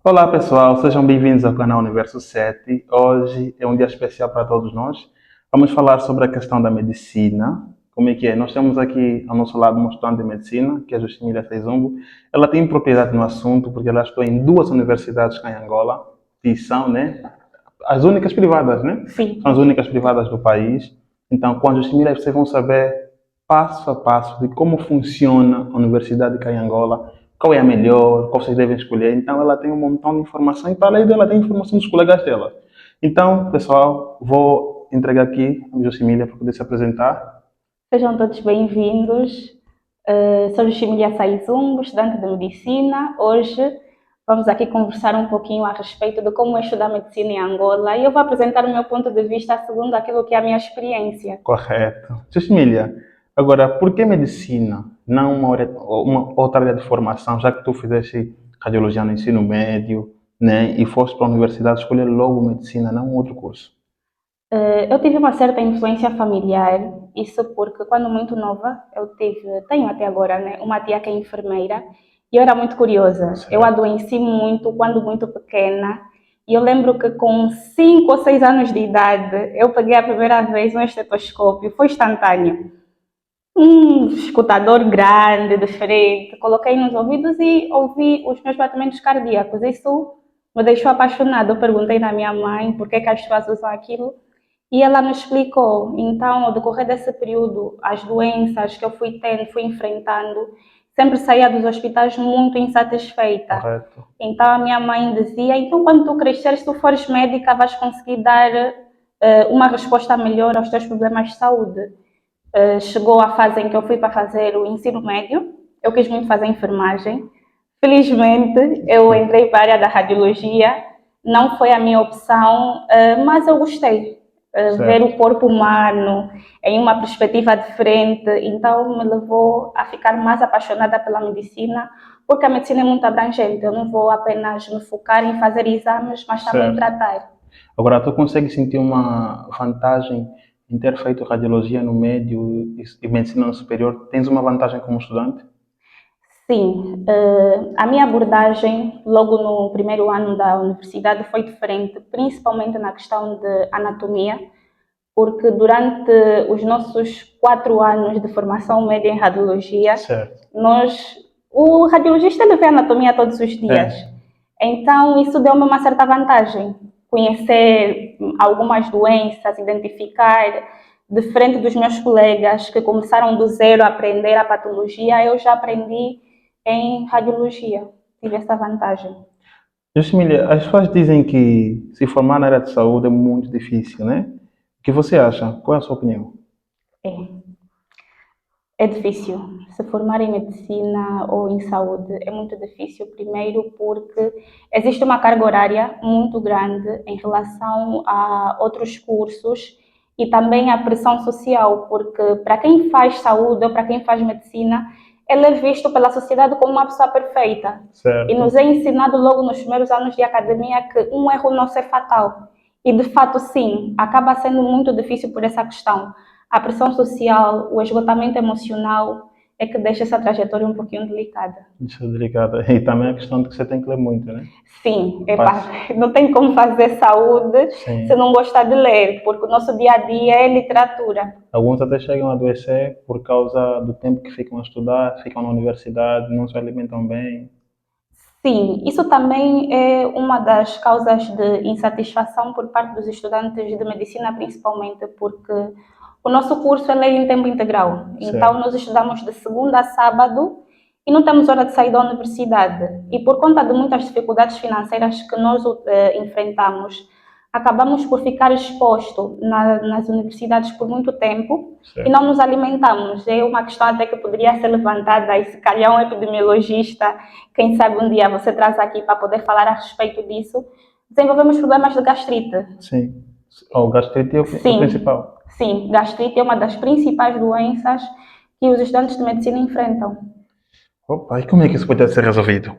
Olá pessoal, sejam bem-vindos ao canal Universo 7. Hoje é um dia especial para todos nós. Vamos falar sobre a questão da medicina. Como é que é? Nós temos aqui ao nosso lado uma estudante de medicina, que é a Justimília Seizumbo. Ela tem propriedade no assunto porque ela estudou em duas universidades cá em Angola, que são, né, as únicas privadas, né? Sim. São as únicas privadas do país. Então, com a Justimília, vocês vão saber passo a passo de como funciona a universidade cá em Angola, qual é a melhor, qual vocês devem escolher. Então, ela tem um montão de informação e, para além dela, tem informação dos colegas dela. Então, pessoal, vou entregar aqui a Justimília para poder se apresentar. Sejam todos bem-vindos. Sou Juximilia Saizumbo, estudante de Medicina. Hoje vamos aqui conversar um pouquinho a respeito de como é estudar Medicina em Angola e eu vou apresentar o meu ponto de vista segundo aquilo que é a minha experiência. Correto. Justimília, agora, por que medicina? Não uma outra área de formação, já que tu fizeste radiologia no ensino médio, né, e foste para a universidade escolher logo medicina, não um outro curso. Eu tive uma certa influência familiar, isso porque quando muito nova, tenho até agora, né, uma tia que é enfermeira e eu era muito curiosa. Eu Certo. adoeci muito quando muito pequena e eu lembro que com 5 ou 6 anos de idade eu peguei a primeira vez um estetoscópio, foi instantâneo. Um escutador grande, diferente, coloquei nos ouvidos e ouvi os meus batimentos cardíacos. Isso me deixou apaixonada. Eu perguntei na minha mãe por que as pessoas usam aquilo e ela me explicou. Então, ao decorrer desse período, as doenças que eu fui tendo, fui enfrentando, sempre saía dos hospitais muito insatisfeita. Correto. Então, a minha mãe dizia: então, quando tu cresceres, se tu fores médica, vais conseguir dar uma resposta melhor aos teus problemas de saúde. Chegou a fase em que eu fui para fazer o ensino médio, eu quis muito fazer enfermagem. Felizmente, eu entrei para a área da radiologia, não foi a minha opção, mas eu gostei. Ver o Certo. corpo humano em uma perspectiva diferente, então me levou a ficar mais apaixonada pela medicina, porque a medicina é muito abrangente, eu não vou apenas me focar em fazer exames, mas também Certo. tratar. Agora, tu consegue sentir uma vantagem em ter feito radiologia no médio e medicina no superior? Tens uma vantagem como estudante? Sim, a minha abordagem logo no primeiro ano da universidade foi diferente, principalmente na questão de anatomia, porque durante os nossos 4 anos de formação média em radiologia, Certo. nós, o radiologista ele vê anatomia todos os dias. É. Então, isso deu-me uma certa vantagem, conhecer algumas doenças, identificar, diferente dos meus colegas que começaram do zero a aprender a patologia, eu já aprendi em radiologia. Tive essa vantagem. Justimília, as pessoas dizem que se formar na área de saúde é muito difícil, né? O que você acha? Qual é a sua opinião? É, é difícil. Se formar em medicina ou em saúde é muito difícil. Primeiro porque existe uma carga horária muito grande em relação a outros cursos e também a pressão social, porque para quem faz saúde ou para quem faz medicina, ele é visto pela sociedade como uma pessoa perfeita. E nos Certo. é ensinado logo nos primeiros anos de academia que um erro não é fatal. E de fato, sim, acaba sendo muito difícil por essa questão. A pressão social, o esgotamento emocional é que deixa essa trajetória um pouquinho delicada. Isso é delicado. E também a questão de que você tem que ler muito, né? Sim, epá, Passa. não tem como fazer saúde se Sim. não gostar de ler, porque o nosso dia a dia é literatura. Alguns até chegam a adoecer por causa do tempo que ficam a estudar, ficam na universidade, não se alimentam bem. Sim, isso também é uma das causas de insatisfação por parte dos estudantes de medicina, principalmente porque o nosso curso é em tempo integral. Então, Certo. nós estudamos de segunda a sábado e não temos hora de sair da universidade. E por conta de muitas dificuldades financeiras que nós enfrentamos, acabamos por ficar exposto nas universidades por muito tempo e não Certo. nos alimentamos. É uma questão até que poderia ser levantada e se calhar um epidemiologista, quem sabe um dia você traz aqui para poder falar a respeito disso. Desenvolvemos problemas de gastrite. Sim. O gastrite é o Sim, principal. sim, gastrite é uma das principais doenças que os estudantes de medicina enfrentam. Opa, e como é que isso pode ser resolvido?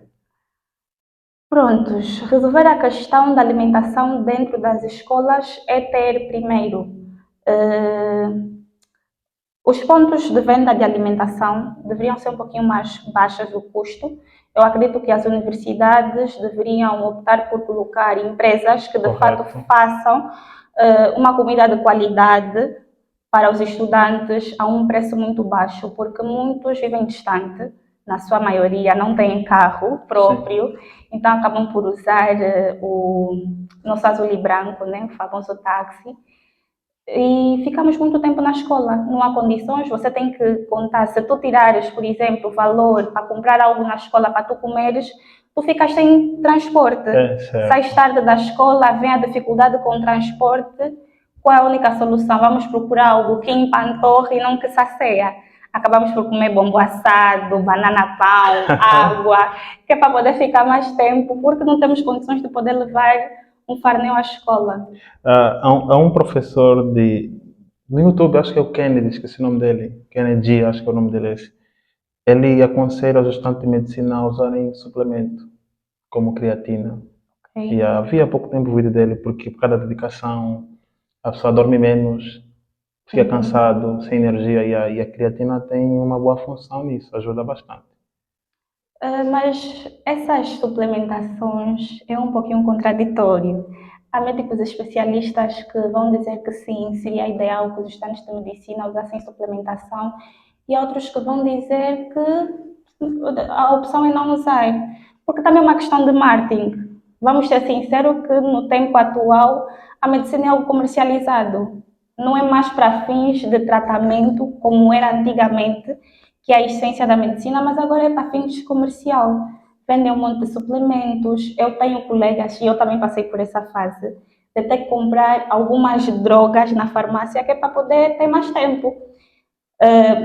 Prontos, resolver a questão da alimentação dentro das escolas é ter primeiro eh, Os pontos de venda de alimentação deveriam ser um pouquinho mais baixos do custo. Eu acredito que as universidades deveriam optar por colocar empresas que de fato Correto. façam uma comida de qualidade para os estudantes a um preço muito baixo, porque muitos vivem distante, na sua maioria não têm carro próprio, então acabam por usar o nosso azul e branco, né, o famoso táxi, e ficamos muito tempo na escola. Não há condições, você tem que contar, se tu tirares, por exemplo, o valor para comprar algo na escola para tu comeres, tu ficas sem transporte. Certo. Sais tarde da escola, vem a dificuldade com o transporte, qual é a única solução? Vamos procurar algo que empanturre e não que sacia. Acabamos por comer bombo assado, banana pão, água, que é para poder ficar mais tempo, porque não temos condições de poder levar um farnel à escola. Há um professor no YouTube, acho que é o Kennedy, esqueci o nome dele. Kennedy, acho que é o nome dele esse. Ele aconselha os estudantes de medicina a usarem suplemento, como creatina. Okay? E havia há pouco tempo o vídeo dele, porque por causa da dedicação, a pessoa dorme menos, fica cansado, sem energia, e a creatina tem uma boa função nisso, ajuda bastante. Mas essas suplementações é um pouquinho contraditório. Há médicos especialistas que vão dizer que sim, seria ideal que os estudantes de medicina usassem suplementação, e outros que vão dizer que a opção é não usar, porque também é uma questão de marketing. Vamos ser sinceros que no tempo atual a medicina é algo comercializado, não é mais para fins de tratamento como era antigamente, que é a essência da medicina, mas agora é para fins comercial. Vendem um monte de suplementos. Eu tenho colegas, e eu também passei por essa fase, de ter que comprar algumas drogas na farmácia que é para poder ter mais tempo.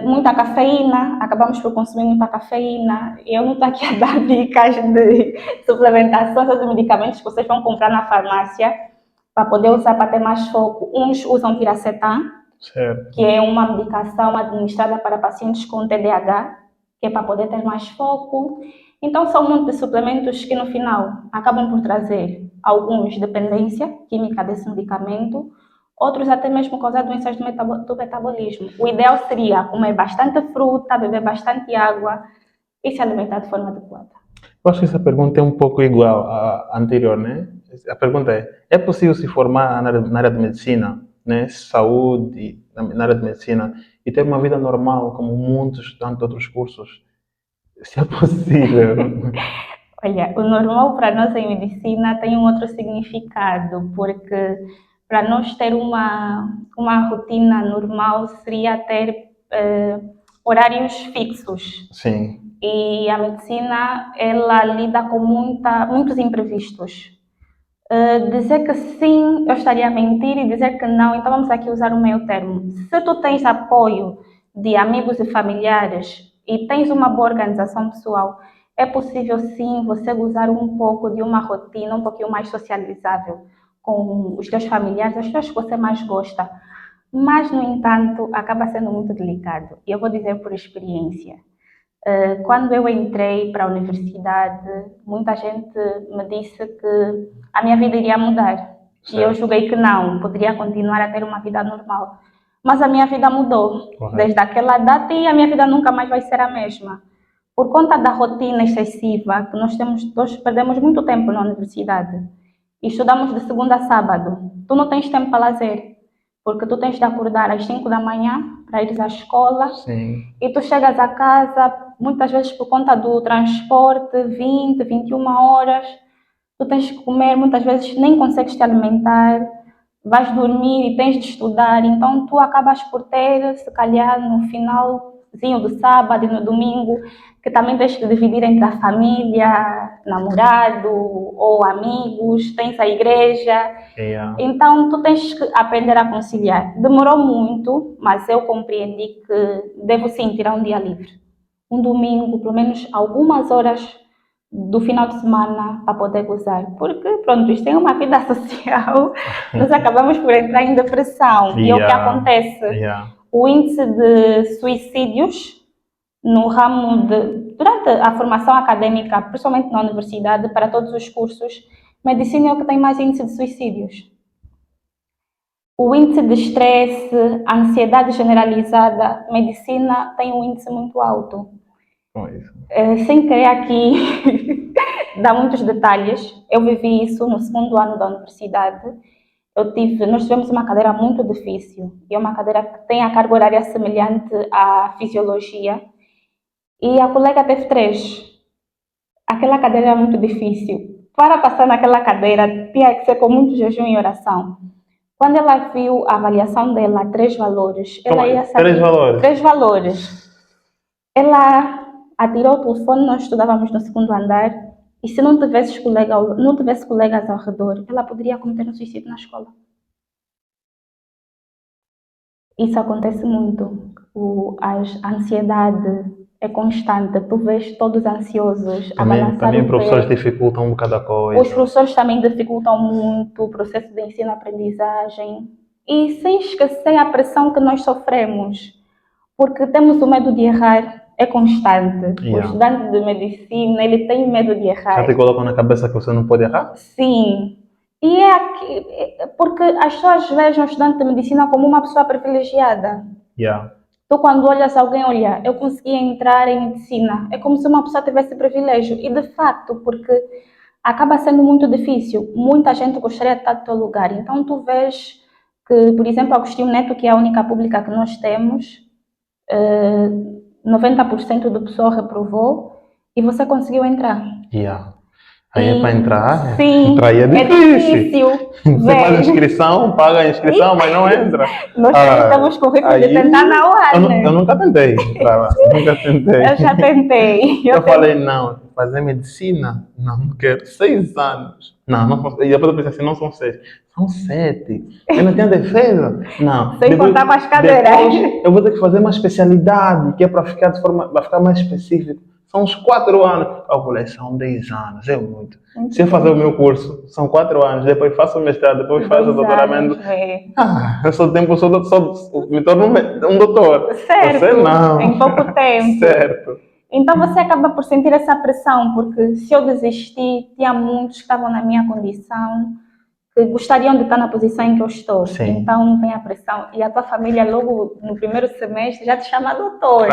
Muita cafeína, acabamos por consumir muita cafeína. Eu não estou aqui a dar dicas de suplementação ou de medicamentos que vocês vão comprar na farmácia para poder usar para ter mais foco. Uns usam piracetam, Certo. que é uma medicação administrada para pacientes com TDAH, que é para poder ter mais foco. Então, são muitos suplementos que, no final, acabam por trazer alguns dependência química desse medicamento, outros até mesmo causar doenças do metabolismo. O ideal seria comer bastante fruta, beber bastante água e se alimentar de forma adequada. Eu acho que essa pergunta é um pouco igual à anterior, né? A pergunta é possível se formar na área de medicina, né? Saúde, na área de medicina, e ter uma vida normal, como muitos estudantes de outros cursos? Se é possível. Olha, o normal para nós em medicina tem um outro significado, porque para nós ter uma rotina normal seria ter horários fixos. Sim, E a medicina, ela lida com muitos imprevistos. Dizer que sim, eu estaria a mentir, e dizer que não, então vamos aqui usar o meio termo. Se tu tens apoio de amigos e familiares e tens uma boa organização pessoal, é possível sim você gozar um pouco de uma rotina um pouquinho mais socializável com os teus familiares, as pessoas que você mais gosta. Mas, no entanto, acaba sendo muito delicado. E eu vou dizer por experiência. Quando eu entrei para a universidade, muita gente me disse que a minha vida iria mudar. E eu certo. julguei que não, poderia continuar a ter uma vida normal. Mas a minha vida mudou Correto. desde aquela data, e a minha vida nunca mais vai ser a mesma. Por conta da rotina excessiva que nós perdemos muito tempo na universidade. E estudamos de segunda a sábado. Tu não tens tempo para lazer, porque tu tens de acordar às 5 da manhã para ir à escola. Sim. E tu chegas a casa, muitas vezes por conta do transporte, 20, 21 horas, tu tens que comer, muitas vezes nem consegues te alimentar, vais dormir e tens de estudar, então tu acabas por ter, se calhar no finalzinho do sábado e no domingo, que também tens que dividir entre a família, namorado ou amigos, tens a igreja. Yeah. Então, tu tens que aprender a conciliar. Demorou muito, mas eu compreendi que devo sim tirar um dia livre. Um domingo, pelo menos algumas horas do final de semana para poder gozar. Porque, pronto, isto é uma vida social, nós acabamos por entrar em depressão. E é o que acontece. Yeah. O índice de suicídios no ramo durante a formação acadêmica, principalmente na universidade, para todos os cursos, medicina é o que tem mais índice de suicídios. O índice de estresse, a ansiedade generalizada, medicina tem um índice muito alto. Pois. Sem querer aqui dar muitos detalhes, eu vivi isso no segundo ano da universidade. Nós tivemos uma cadeira muito difícil, e é uma cadeira que tem a carga horária semelhante à fisiologia, e a colega teve 3. Aquela cadeira era muito difícil. Para passar naquela cadeira, tinha que ser com muito jejum e oração. Quando ela viu a avaliação dela, 3 valores, ela ia saber. 3 valores? 3 valores. Ela atirou o telefone, nós estudávamos no segundo andar, e se não tivesse colegas ao redor, ela poderia cometer um suicídio na escola. Isso acontece muito. A ansiedade é constante. Tu vês todos ansiosos, a balançar Também o professores pé. dificultam um bocado a Os coisa. professores também dificultam muito o processo de ensino-aprendizagem. E sem esquecer a pressão que nós sofremos, porque temos o medo de errar, é constante. O estudante de medicina, ele tem medo de errar. Já te colocam na cabeça que você não pode errar? Sim. E porque as pessoas veem o estudante de medicina como uma pessoa privilegiada. Tu, quando olhas alguém, olha, eu consegui entrar em medicina, é como se uma pessoa tivesse privilégio. E de facto, porque acaba sendo muito difícil. Muita gente gostaria de estar no teu lugar. Então tu vês que, por exemplo, Agostinho Neto, que é a única pública que nós temos, 90% do pessoal reprovou e você conseguiu entrar. Aí é para entrar? Sim, entrar aí é difícil. Você faz inscrição, paga a inscrição, mas não entra. Nós temos currículo de tentar na UAN. Eu nunca tentei entrar lá. Eu já tentei. Eu falei, não, fazer medicina? Não quero. 6 anos. Não. E depois eu pensei assim, não são 6, são 7. Eu não tenho defesa? Não. Sem contar com as cadeiras. Depois eu vou ter que fazer uma especialidade, que é para ficar vai ficar mais específico. São uns 4 anos. Eu falei, são 10 anos, é muito. Se eu fazer o meu curso, são 4 anos, depois faço o mestrado, depois faço o doutoramento. Eu sou me torno um doutor. Certo, você não. em pouco tempo. Certo. Então você acaba por sentir essa pressão, porque se eu desistir, tinha muitos que estavam na minha condição, que gostariam de estar na posição em que eu estou. Sim. Então vem a pressão. E a tua família, logo no primeiro semestre, já te chama doutor.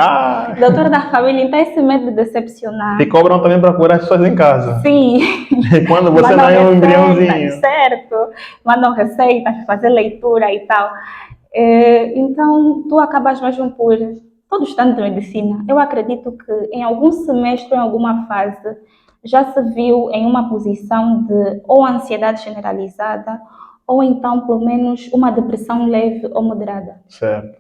Doutor da família. Então esse medo de decepcionar. Te cobram também para curar as pessoas em casa. Sim. Quando você não é um embriãozinho. Certo. Mandam receitas, fazer leitura e tal. Então tu acabas mesmo por... Todo estudante de medicina, eu acredito que em algum semestre, em alguma fase, já se viu em uma posição de ou ansiedade generalizada, ou então, pelo menos, uma depressão leve ou moderada. Certo.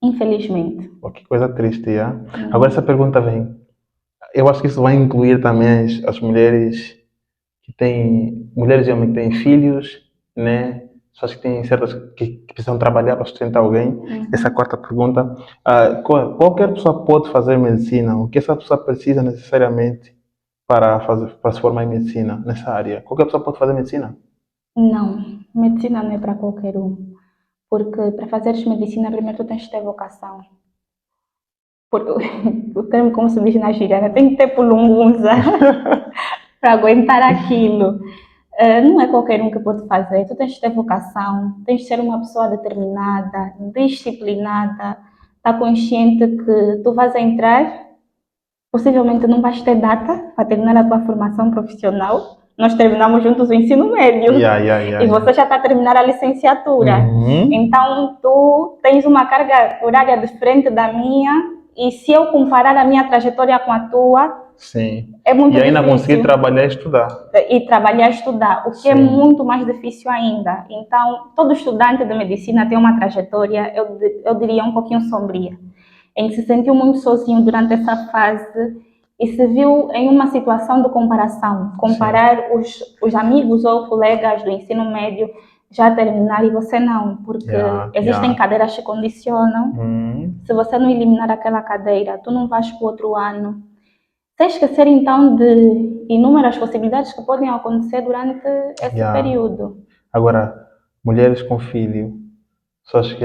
Infelizmente. Que coisa triste, é? Agora essa pergunta vem. Eu acho que isso vai incluir também as mulheres mulheres e homens que têm filhos, né? Pessoas que têm que precisam trabalhar para sustentar alguém. Essa é a quarta pergunta. Qualquer pessoa pode fazer medicina? O que essa pessoa precisa necessariamente para se formar em medicina nessa área? Qualquer pessoa pode fazer medicina? Não, medicina não é para qualquer um. Porque para fazeres medicina, primeiro tu tens que ter vocação. O termo, como se diz na gíria, tem que ter pulungunza para aguentar aquilo. Não é qualquer um que pode fazer. Tu tens que ter vocação, tens de ser uma pessoa determinada, disciplinada, estar consciente que tu vais entrar, possivelmente não vais ter data para terminar a tua formação profissional. Nós terminamos juntos o ensino médio e você já está a terminar a licenciatura. Então tu tens uma carga horária diferente da minha, e se eu comparar a minha trajetória com a tua, sim, é muito difícil. E ainda conseguir trabalhar e estudar. O que é muito mais difícil ainda. Então, todo estudante de medicina tem uma trajetória, eu diria, um pouquinho sombria, em que se sentiu muito sozinho durante essa fase e se viu em uma situação de comparação. Comparar os amigos ou colegas do ensino médio já terminar e você não, porque existem cadeiras que condicionam. Se você não eliminar aquela cadeira, tu não vais para o outro ano. Sem esquecer, então, de inúmeras possibilidades que podem acontecer durante esse período. Agora, mulheres com filho, pessoas que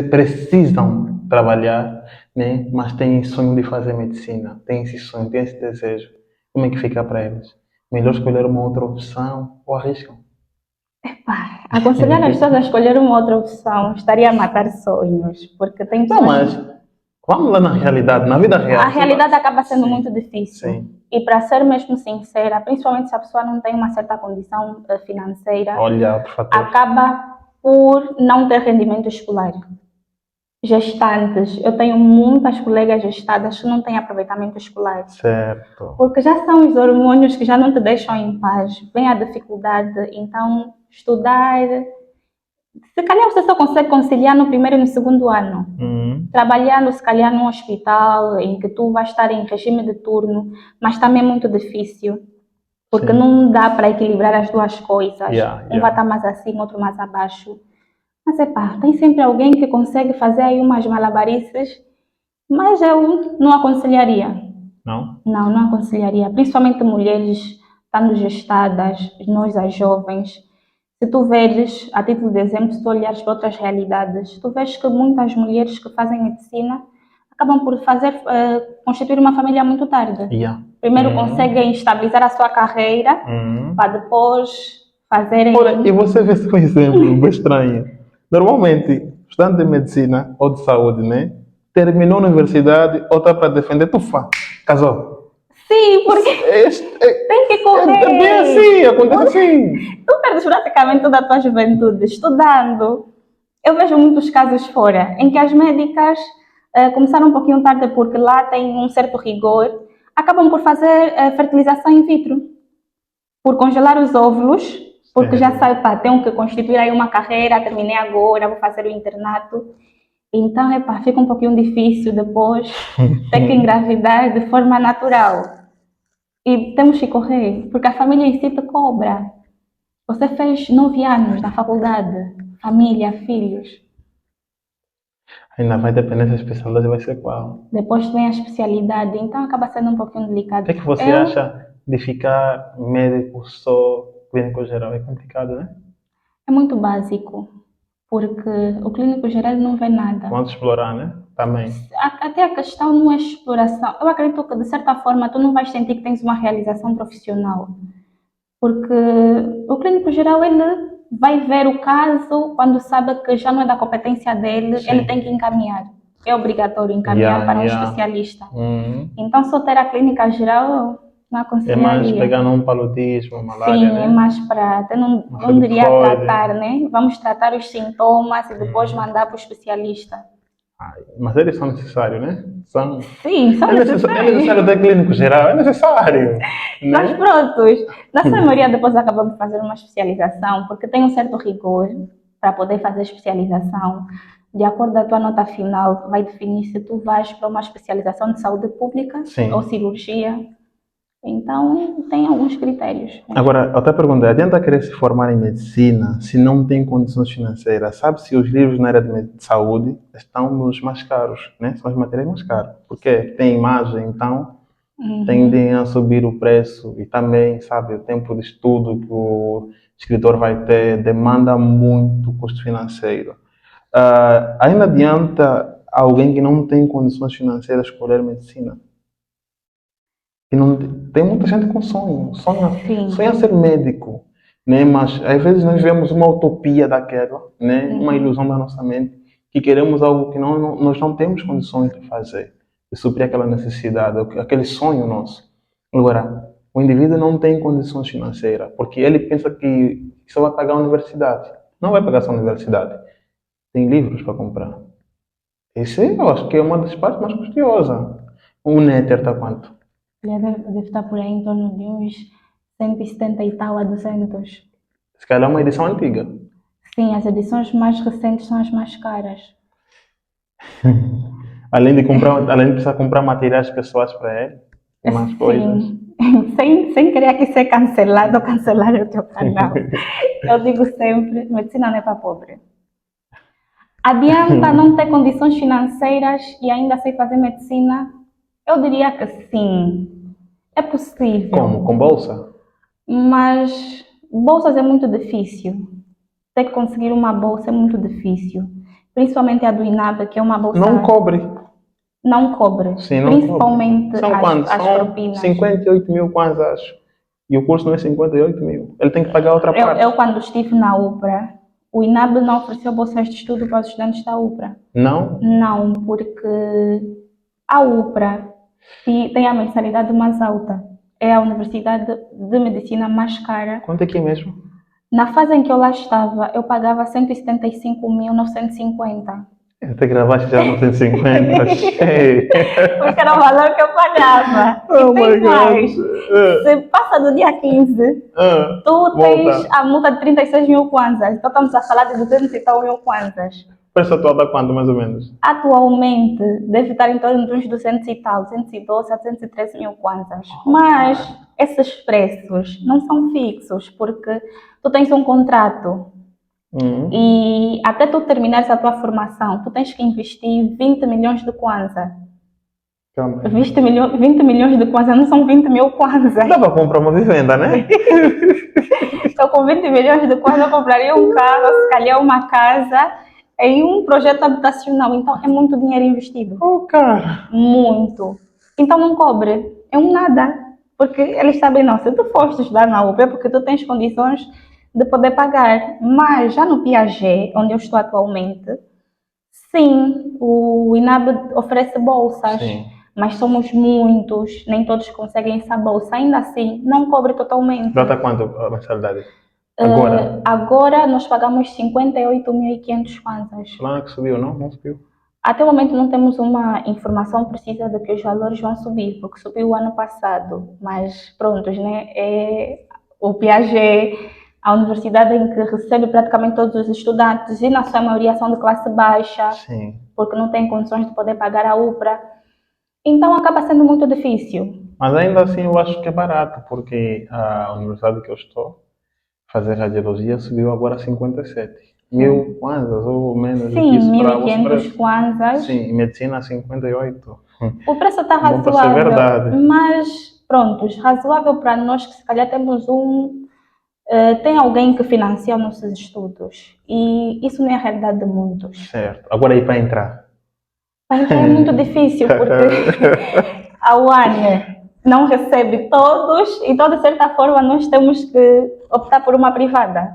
precisam trabalhar, né? Mas têm sonho de fazer medicina, têm esse sonho, têm esse desejo. Como é que fica para eles? Melhor escolher uma outra opção ou arriscam? Aconselhar as pessoas a escolher uma outra opção estaria a matar sonhos, porque tem Não, pessoas. mas vamos lá na realidade, na vida real. A realidade acaba sendo muito difícil. Sim. E para ser mesmo sincera, principalmente se a pessoa não tem uma certa condição financeira, Olha, por fator. acaba por não ter rendimento escolar. Gestantes, eu tenho muitas colegas gestadas que não têm aproveitamento escolar. Certo. Porque já são os hormônios que já não te deixam em paz, vem a dificuldade, então estudar. Se calhar você só consegue conciliar no primeiro e no segundo ano. Trabalhando, se calhar, num hospital em que tu vais estar em regime de turno, mas também é muito difícil, porque Sim. não dá para equilibrar as duas coisas. Yeah. Um vai estar mais acima, outro mais abaixo. Mas tem sempre alguém que consegue fazer aí umas malabarices, mas eu não aconselharia. Não? Não aconselharia. Principalmente mulheres estando gestadas, nós as jovens. Se tu veres, a título de exemplo, se tu olhares para outras realidades, tu vês que muitas mulheres que fazem medicina acabam por constituir uma família muito tarde. Yeah. Primeiro conseguem estabilizar a sua carreira, para depois fazerem... Ora, e você vê esse exemplo bem estranho. Normalmente, estudante de medicina ou de saúde, né? Terminou a universidade ou está para defender, casou. Sim, porque tem que correr. É bem assim, acontece assim. Tu perdes praticamente toda a tua juventude estudando. Eu vejo muitos casos fora, em que as médicas começaram um pouquinho tarde porque lá tem um certo rigor, acabam por fazer fertilização in vitro, por congelar os óvulos, porque já sabe, tenho que constituir aí uma carreira, terminei agora, vou fazer o internato. Então, fica um pouquinho difícil depois ter que engravidar de forma natural. E temos que correr, porque a família em si te cobra. Você fez 9 anos na faculdade, família, filhos. Ainda vai depender se a especialidade vai ser qual. Depois vem a especialidade, então acaba sendo um pouquinho delicado. O que é que você acha de ficar médico só clínico geral? É complicado, né? É muito básico, porque o clínico geral não vê nada. Vamos explorar, né? Também. Até a questão não é exploração. Eu acredito que, de certa forma, tu não vais sentir que tens uma realização profissional. Porque o clínico geral, ele vai ver o caso quando sabe que já não é da competência dele, ele tem que encaminhar. É obrigatório encaminhar para um especialista. Então, só ter a clínica geral, não aconselharia. É mais pegar num paludismo, malária, Sim, né? é mais para... Não diria tratar, né? Vamos tratar os sintomas e depois mandar para o especialista. Mas eles são necessários, né? Sim, são necessários. É necessário ter clínico geral, é necessário. Mas pronto, na sua maioria depois acabamos de fazer uma especialização, porque tem um certo rigor para poder fazer especialização. De acordo com a tua nota final, vai definir se tu vais para uma especialização de saúde pública ou cirurgia. Então, tem alguns critérios. Agora, eu até perguntei, adianta querer se formar em medicina se não tem condições financeiras? Sabe se os livros na área de saúde estão nos mais caros, né? São os materiais mais caros. Porque tem imagem, então tendem a subir o preço e também, sabe, o tempo de estudo que o escritor vai ter demanda muito custo financeiro. Ainda adianta alguém que não tem condições financeiras escolher medicina? E não, tem muita gente com sonha ser médico, né? Mas às vezes nós vemos uma utopia daquela, né? Uma ilusão da nossa mente, que queremos algo que nós não temos condições de fazer, de suprir aquela necessidade, aquele sonho nosso. Agora, o indivíduo não tem condições financeiras, porque ele pensa que só vai pagar a universidade. Não vai pagar só a universidade. Tem livros para comprar. Esse eu acho que é uma das partes mais custosas. O Néter está quanto? Deve estar por aí em torno de uns 170 e tal a 200. Se calhar é uma edição antiga. Sim, as edições mais recentes são as mais caras. além de precisar comprar materiais pessoais para ele, e mais coisas. Sem querer aqui ser cancelado ou cancelar o teu canal. Eu digo sempre, medicina não é para pobre. Adianta não ter condições financeiras e ainda sei fazer medicina? Eu diria que sim. É possível. Como? Com bolsa? Mas bolsas é muito difícil. Ter que conseguir uma bolsa é muito difícil. Principalmente a do INAB, que é uma bolsa... Não cobre. Não cobre. Sim, não principalmente cobre. São quantos? As propinas. 58 mil quase, acho. E o curso não é 58 mil. Ele tem que pagar outra parte. Eu quando estive na UPRA, O INAB não ofereceu bolsas de estudo para os estudantes da UPRA. Não? Não, porque a UPRA tem a mensalidade mais alta. É a universidade de medicina mais cara. Quanto é que é mesmo? Na fase em que eu lá estava, eu pagava 175.950. Até gravaste já no 150. Cheio. Porque era o valor que eu pagava. Oh E tem my God. mais. Se passa do dia 15, tu tens Volta. a multa de 36 mil kwanzas. Então estamos a falar de 200 e tal mil kwanzas. Preço atual dá quanto, mais ou menos? Atualmente, deve estar em torno de uns 200 e tal, 212 a 213 mil kwanzas. Mas esses preços não são fixos, porque tu tens um contrato e até tu terminares a tua formação, tu tens que investir 20 milhões de kwanza. Calma aí. 20 milhões de kwanza não são 20 mil kwanzas. Dá para comprar uma vivenda, né? Então, com 20 milhões de kwanza, eu compraria um carro, se calhar uma casa, em um projeto habitacional. Então, é muito dinheiro investido. Oh, cara. Muito. Então, não cobre. É um nada. Porque eles sabem, não, se tu foste estudar na UP é porque tu tens condições de poder pagar. Mas já no Piaget, onde eu estou atualmente, sim, o INAB oferece bolsas. Sim. Mas somos muitos, nem todos conseguem essa bolsa. Ainda assim, não cobre totalmente. Dá quanto a mensalidade? Agora? Agora nós pagamos 58.500 kwanzas. Lá que subiu, não? Não subiu. Até o momento não temos uma informação precisa de que os valores vão subir, porque subiu o ano passado. Mas prontos, né? É o Piaget, a universidade em que recebe praticamente todos os estudantes e na sua maioria são de classe baixa, Sim. porque não têm condições de poder pagar a UPRA. Então acaba sendo muito difícil. Mas ainda assim eu acho que é barato, porque a universidade que eu estou, fazer radiologia, subiu agora 57 mil kwanzas ou menos do que Sim, isso para os 1.500 preços. kwanzas. Sim, e medicina 58. O preço está Bom para ser razoável, verdade. mas prontos, razoável para nós que se calhar temos tem alguém que financia os nossos estudos e isso não é a realidade de muitos. Certo. Agora aí para entrar. Para entrar é muito difícil porque a UAN não recebe todos, então de certa forma nós temos que optar por uma privada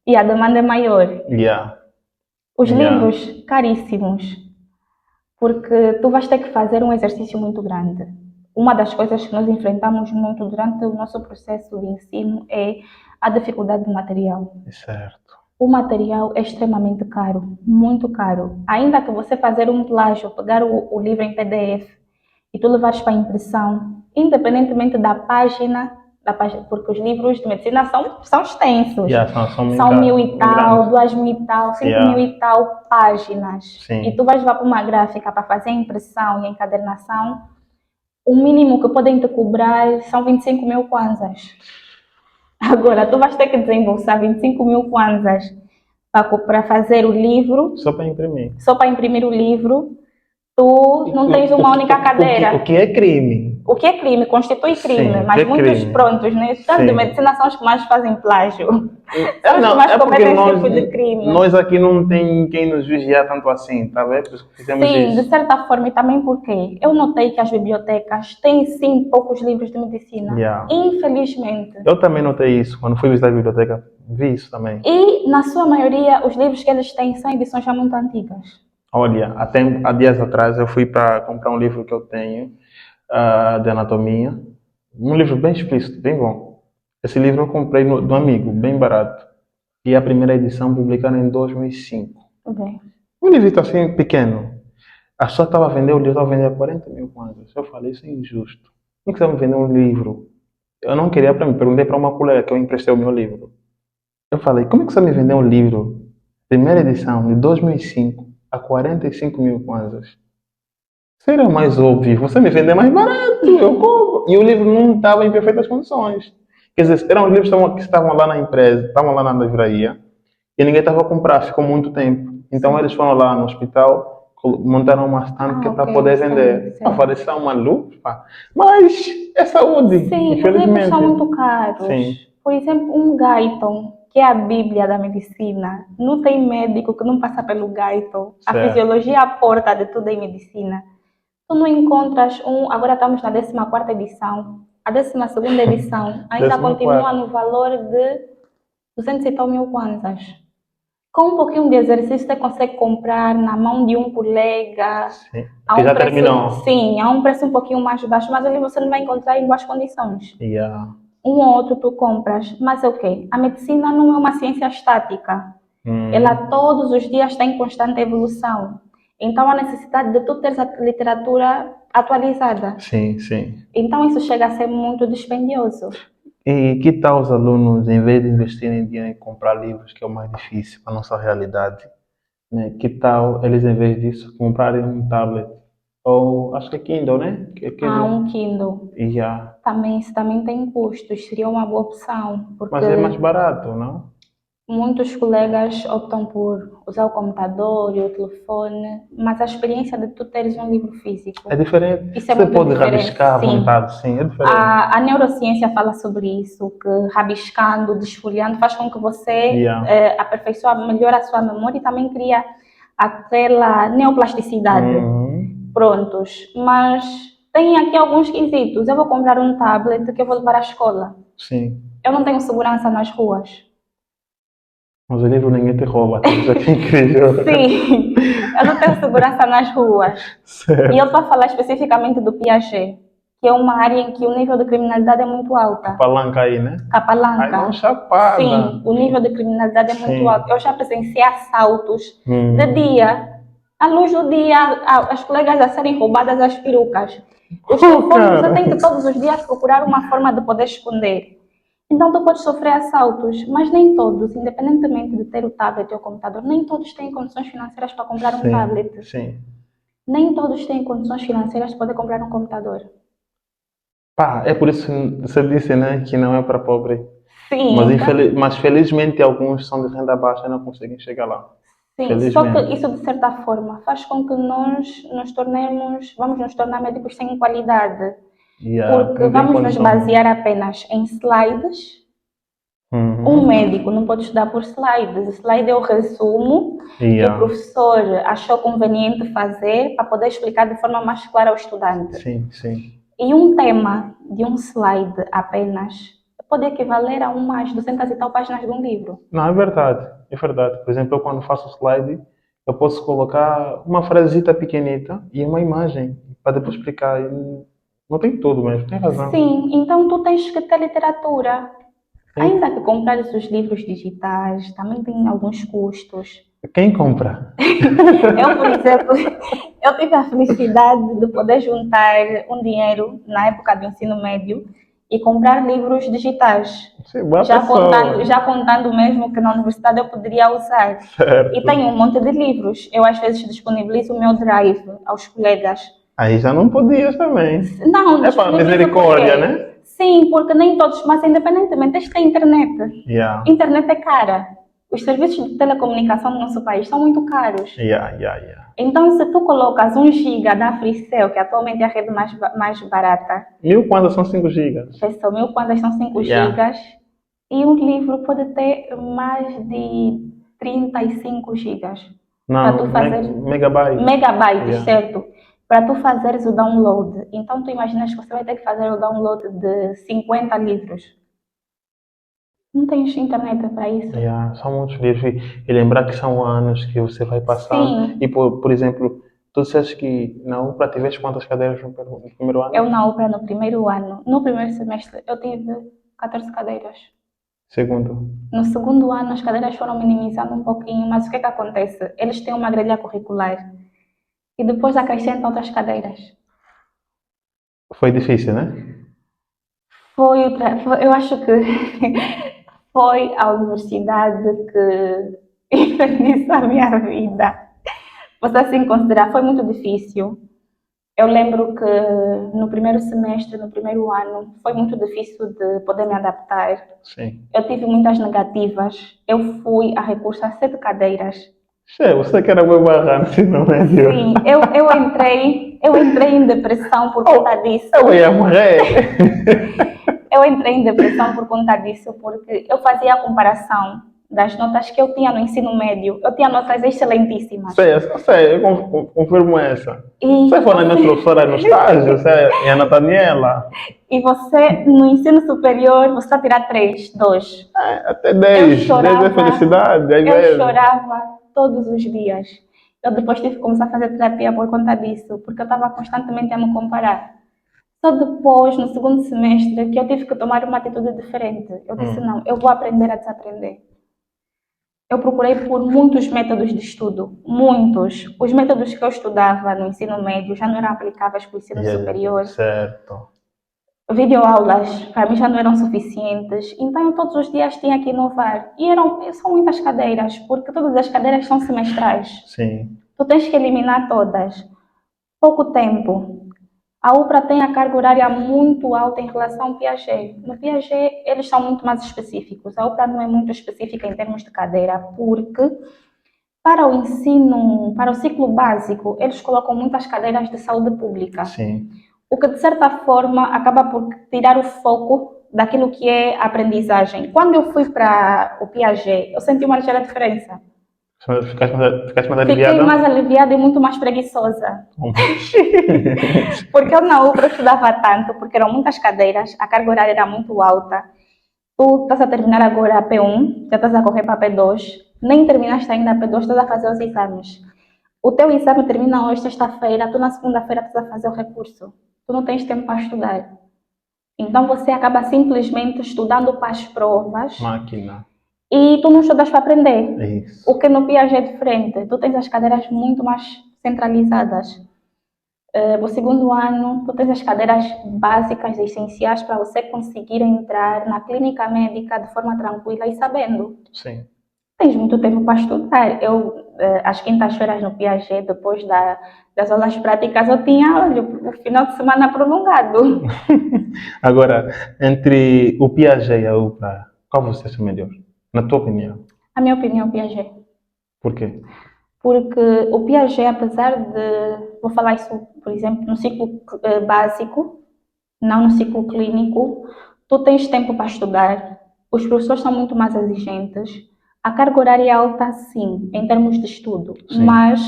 e a demanda é maior. Yeah. Os Yeah. livros caríssimos, porque tu vais ter que fazer um exercício muito grande. Uma das coisas que nós enfrentamos muito durante o nosso processo de ensino é a dificuldade do material. Certo. O material é extremamente caro, muito caro. Ainda que você fazer um plágio, pegar o livro em PDF e tu levares para a impressão, independentemente da página, porque os livros de medicina são extensos. Yeah, São 1.000 e tal, grandes. 2.000 e tal, 5.000 Yeah. e tal páginas. Sim. E tu vais levar para uma gráfica para fazer a impressão e a encadernação, o mínimo que podem te cobrar são 25 mil kwanzas. Agora, tu vais ter que desembolsar 25 mil kwanzas para fazer o livro, Só para imprimir. só para imprimir o livro, tu não tens uma única cadeira. O que é crime? O que é crime, constitui crime, Sim, mas é muitos crime. prontos, né? Tanto Sim. de medicina são os que mais fazem plágio. São os Não, que mais é porque cometem esse tipo de crime. nós aqui não tem quem nos vigiar tanto assim, tá vendo? Por isso que fizemos Sim, de isso. certa forma, e também porque eu notei que as bibliotecas têm sim poucos livros de medicina. Yeah. Infelizmente. Eu também notei isso. Quando fui visitar a biblioteca, vi isso também. E, na sua maioria, os livros que eles têm são edições já muito antigas. Olha, até há dias atrás eu fui para comprar um livro que eu tenho de anatomia. Um livro bem explícito, bem bom. Esse livro eu comprei de um amigo, bem barato. E a primeira edição publicada em 2005. Bem, Um livro assim pequeno. A pessoa estava a vender o livro, estava a vender a 40 mil kwanzas. Eu falei, isso é injusto. Por que você me vender um livro? Eu não queria para mim, perguntei para uma colega que eu emprestei o meu livro. Eu falei, como é que você me vendeu um livro, primeira edição, de 2005, a 45 mil kwanzas? Seria mais óbvio, você me vender mais barato, eu compro. E o livro não estava em perfeitas condições. Quer dizer, eram livros que estavam lá na empresa, estavam lá na livraria, e ninguém estava a comprar, ficou muito tempo. Então eles foram lá no hospital, montaram uma stand que é para ok, poder sim, vender. sim. Eu falei, isso é uma lupa, mas é saúde, sim, os livros infelizmente. são muito caros. Sim. Por exemplo, um Guyton, que é a Bíblia da medicina. Não tem médico que não passa pelo Guyton. A Certo. fisiologia é a porta de tudo em medicina. Tu não encontras agora estamos na 14ª edição. A 12ª edição ainda 14ª. continua no valor de 200 e tal mil kwanzas. Com um pouquinho de exercício, você consegue comprar na mão de um colega Sim. a Que um já preço, terminou. sim, a um preço um pouquinho mais baixo, mas ali você não vai encontrar em boas condições. Yeah. Um ou outro tu compras, mas é o quê? A medicina não é uma ciência estática. Ela todos os dias está em constante evolução. Então há necessidade de tu teres a literatura atualizada. Sim, sim. Então isso chega a ser muito dispendioso. E que tal os alunos, em vez de investirem dinheiro em comprar livros, que é o mais difícil para a nossa realidade, né? Que tal eles, em vez disso, comprarem um tablet? Ou, acho que é Kindle, né? Que é Há aquele... um Kindle. Yeah. Também, isso também tem custos, seria uma boa opção, Mas é mais porque barato, não? muitos colegas optam por usar o computador e o telefone, mas a experiência de tu teres um livro físico, É diferente. isso é Você muito pode diferente, rabiscar à sim. vontade, sim, é diferente. A neurociência fala sobre isso, que rabiscando, desfolhando, faz com que você Yeah. aperfeiçoe, melhore a sua memória e também cria aquela neoplasticidade. Prontos, mas tem aqui alguns quesitos. Eu vou comprar um tablet que eu vou levar à escola. Sim. Eu não tenho segurança nas ruas. Mas o livro ninguém te rouba, isso aqui é incrível. Sim, eu não tenho segurança nas ruas. Certo. E eu estou a falar especificamente do Piaget, que é uma área em que o nível de criminalidade é muito alta. Palanca aí, né? Ai, Capalanca. não, chapada. Sim, o nível de criminalidade é muito Sim. alto. Eu já presenciei assaltos de dia, à luz do dia, as colegas a serem roubadas as perucas. Os telefones, você tem que todos os dias procurar uma forma de poder esconder. Então tu podes sofrer assaltos, mas nem todos, independentemente de ter o tablet ou o computador, nem todos têm condições financeiras para comprar um tablet. Sim. Nem todos têm condições financeiras para poder comprar um computador. Pá, é por isso que você disse, né, que não é para pobre. Sim, Mas, então, mas felizmente alguns são de renda baixa e não conseguem chegar lá. sim, só que Felizmente. isso de certa forma faz com que nós vamos nos tornar médicos sem qualidade. Yeah, Porque não tem vamos nos condição. basear apenas em slides. Um médico não pode estudar por slides. O slide é o resumo que o Yeah. professor achou conveniente fazer para poder explicar de forma mais clara ao estudante. Sim, sim. E um tema de um slide apenas pode equivaler a umas 200 e tal páginas de um livro. Não, é verdade. É verdade. Por exemplo, eu quando faço slide, eu posso colocar uma frasita pequenita e uma imagem para depois explicar. E não tem tudo mesmo, tem razão. Sim, então tu tens que ter literatura. Sim. Ainda que comprares os livros digitais, também tem alguns custos. Quem compra? Eu, por exemplo, eu tive a felicidade de poder juntar um dinheiro na época do ensino médio e comprar livros digitais. Sim, boa Já pessoa. contando mesmo que na universidade eu poderia usar. Certo. E tenho um monte de livros. Eu às vezes disponibilizo o meu drive aos colegas. Aí já não podias também. Não, É para misericórdia, né? Sim, porque nem todos, mas independentemente, esta é a internet. Yeah. Internet é cara. Os serviços de telecomunicação no nosso país são muito caros. Yeah. Então, se tu colocas 1 GB da Fricel, que atualmente é a rede mais barata, 1000 quando são 5 gigas. pessoal, 1000 quantas são 5 Yeah. gigas, e um livro pode ter mais de 35 gigas. Para Não, tu fazer megabytes. megabytes, Yeah. certo? Para tu fazeres o download. Então, tu imaginas que você vai ter que fazer o download de 50 livros. Não tens internet para isso. Yeah, são muitos livros. E lembrar que são anos que você vai passando. Sim. E, por exemplo, tu disseste que na UPRA tiveste quantas cadeiras no primeiro ano? Eu na UPRA, no primeiro ano, no primeiro semestre, eu tive 14 cadeiras. Segundo. No segundo ano, as cadeiras foram minimizando um pouquinho, mas o que acontece? Eles têm uma grelha curricular e depois acrescentam outras cadeiras. Foi difícil, né? Eu acho que foi a universidade que infernizou a minha vida. Você assim considerar, foi muito difícil. Eu lembro que no primeiro semestre, no primeiro ano, foi muito difícil de poder me adaptar. Sim. Eu tive muitas negativas. Eu fui a recurso a 7 cadeiras. Você que era bem barrado, não é? Sim, eu entrei em depressão por conta disso. Eu ia morrer. Eu entrei em depressão por conta disso, porque eu fazia a comparação das notas que eu tinha no ensino médio. Eu tinha notas excelentíssimas. Sei, eu confirmo essa. E Você foi na minha professora no estágio, você é a Nataniela. E você, no ensino superior, você está a tirar 3, 2. Até 10, 10 é felicidade, às Eu vezes. chorava todos os dias. Eu depois tive que começar a fazer terapia por conta disso, porque eu estava constantemente a me comparar. Só depois, no segundo semestre, que eu tive que tomar uma atitude diferente. Eu disse, não, eu vou aprender a desaprender. Eu procurei por muitos métodos de estudo, muitos. Os métodos que eu estudava no ensino médio já não eram aplicáveis para o ensino superior. Certo. Videoaulas, para mim já não eram suficientes, então eu todos os dias tinha que inovar. E são muitas cadeiras, porque todas as cadeiras são semestrais. Sim. Tu tens que eliminar todas. Pouco tempo. A UPRA tem a carga horária muito alta em relação ao Piaget. No Piaget, eles são muito mais específicos. A UPRA não é muito específica em termos de cadeira, porque para o ensino, para o ciclo básico, eles colocam muitas cadeiras de saúde pública. Sim. O que, de certa forma, acaba por tirar o foco daquilo que é a aprendizagem. Quando eu fui para o Piaget, eu senti uma ligeira diferença. Ficaste mais aliviada? Fiquei mais aliviada e muito mais preguiçosa. Porque eu na UPRA estudava tanto, porque eram muitas cadeiras, a carga horária era muito alta. Tu estás a terminar agora a P1, já estás a correr para a P2, nem terminaste ainda a P2, estás a fazer os exames. O teu exame termina hoje, sexta-feira, tu na segunda-feira estás a fazer o recurso. Tu não tens tempo para estudar. Então você acaba simplesmente estudando para as provas. Máquina. E tu não estudas para aprender. Isso. O que no Piaget é diferente. Tu tens as cadeiras muito mais centralizadas. O segundo ano, tu tens as cadeiras básicas, essenciais para você conseguir entrar na clínica médica de forma tranquila e sabendo. Sim. Tens muito tempo para estudar. Eu, às quintas-feiras no Piaget, depois das aulas práticas, eu tinha, olha, o final de semana prolongado. Agora, entre o Piaget e a UPRA, qual você acha melhor? Na tua opinião? A minha opinião, Piaget. Por quê? Porque o Piaget, apesar de, vou falar isso, por exemplo, no ciclo básico, não no ciclo clínico, tu tens tempo para estudar, os professores são muito mais exigentes, a carga horária é alta, sim, em termos de estudo, Sim. mas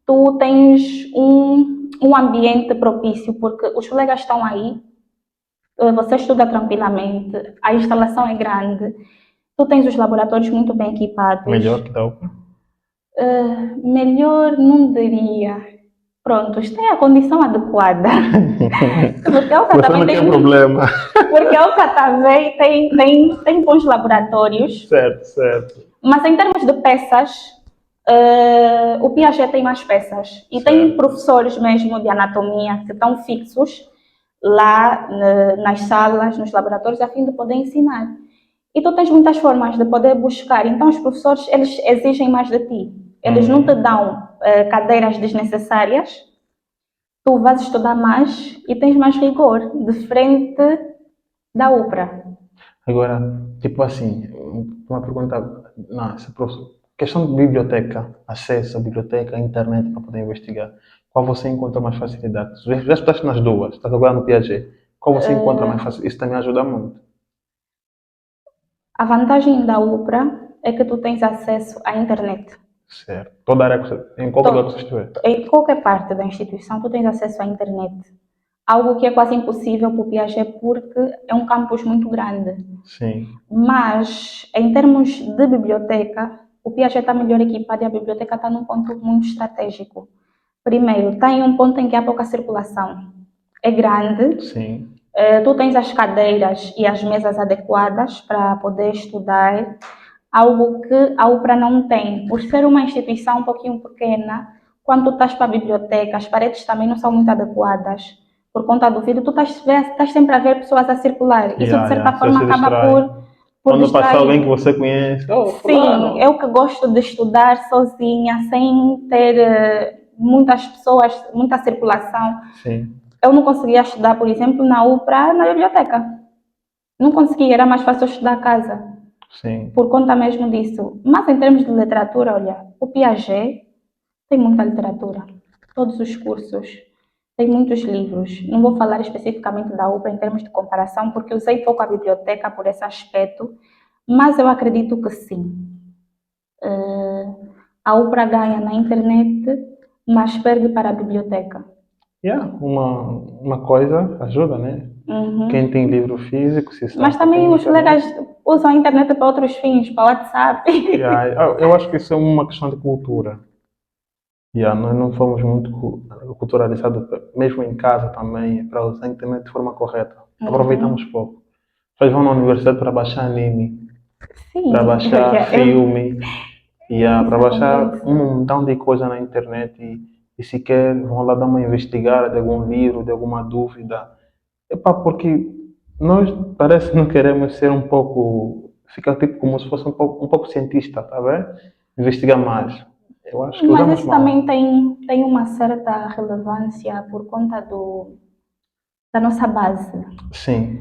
tu tens um ambiente propício, porque os colegas estão aí, você estuda tranquilamente, a instalação é grande, tu tens os laboratórios muito bem equipados. Melhor que da UPRA? Melhor não diria. Prontos, tem a condição adequada. Porque o Você não tem problema. Porque o Catavei tem bons laboratórios. Certo. Mas em termos de peças, o Piaget tem mais peças. E tem professores mesmo de anatomia que estão fixos lá nas salas, nos laboratórios, a fim de poder ensinar. E tu tens muitas formas de poder buscar. Então os professores, eles exigem mais de ti. Eles não te dão cadeiras desnecessárias. Tu vais estudar mais e tens mais rigor, diferente da UPRA. Agora, tipo assim, uma pergunta, não, questão de biblioteca, acesso à biblioteca, à internet para poder investigar. Qual você encontra mais facilidade? Já estudaste nas duas, estás agora no Piaget. Qual você encontra mais facilidade? Isso também ajuda muito. A vantagem da UPRA é que tu tens acesso à internet. Certo. Toda área, em qualquer lugar que você estiver. Em qualquer parte da instituição, tu tens acesso à internet. Algo que é quase impossível para o Piaget porque é um campus muito grande. Sim. Mas, em termos de biblioteca, o Piaget está melhor equipado e a biblioteca está num ponto muito estratégico. Primeiro, está em um ponto em que há pouca circulação. É grande. Sim. Tu tens as cadeiras e as mesas adequadas para poder estudar, algo que a UPRA não tem. Por ser uma instituição um pouquinho pequena, quando tu estás para a biblioteca, as paredes também não são muito adequadas. Por conta do vidro, tu estás sempre a ver pessoas a circular. Isso, de certa forma, acaba por quando passa alguém que você conhece. Sim, eu que gosto de estudar sozinha, sem ter muitas pessoas, muita circulação. Sim. Eu não conseguia estudar, por exemplo, na UPRA, na biblioteca. Não conseguia, era mais fácil estudar a casa. Sim. Por conta mesmo disso. Mas em termos de literatura, olha, o Piaget tem muita literatura. Todos os cursos. Tem muitos livros. Não vou falar especificamente da UPRA em termos de comparação, porque usei pouco a biblioteca por esse aspecto, mas eu acredito que sim. A Oprah ganha na internet, mas perde para a biblioteca. Uma coisa ajuda, né? Quem tem livro físico, se sabe. Mas também os colegas usam a internet para outros fins, para WhatsApp. Eu acho que isso é uma questão de cultura. Nós não fomos muito culturalizados, mesmo em casa também, para usar a internet de forma correta. Aproveitamos pouco. Vocês vão na universidade para baixar anime, Sim. para baixar filme, para baixar um montão de coisa na internet e sequer vão lá dar uma investigada de algum livro, de alguma dúvida. Porque nós parece que não queremos ser um pouco, ficar tipo como se fosse um pouco cientista, tá vendo? Investigar mais. Eu acho que Mas usamos isso mal. também tem uma certa relevância por conta da nossa base. Sim.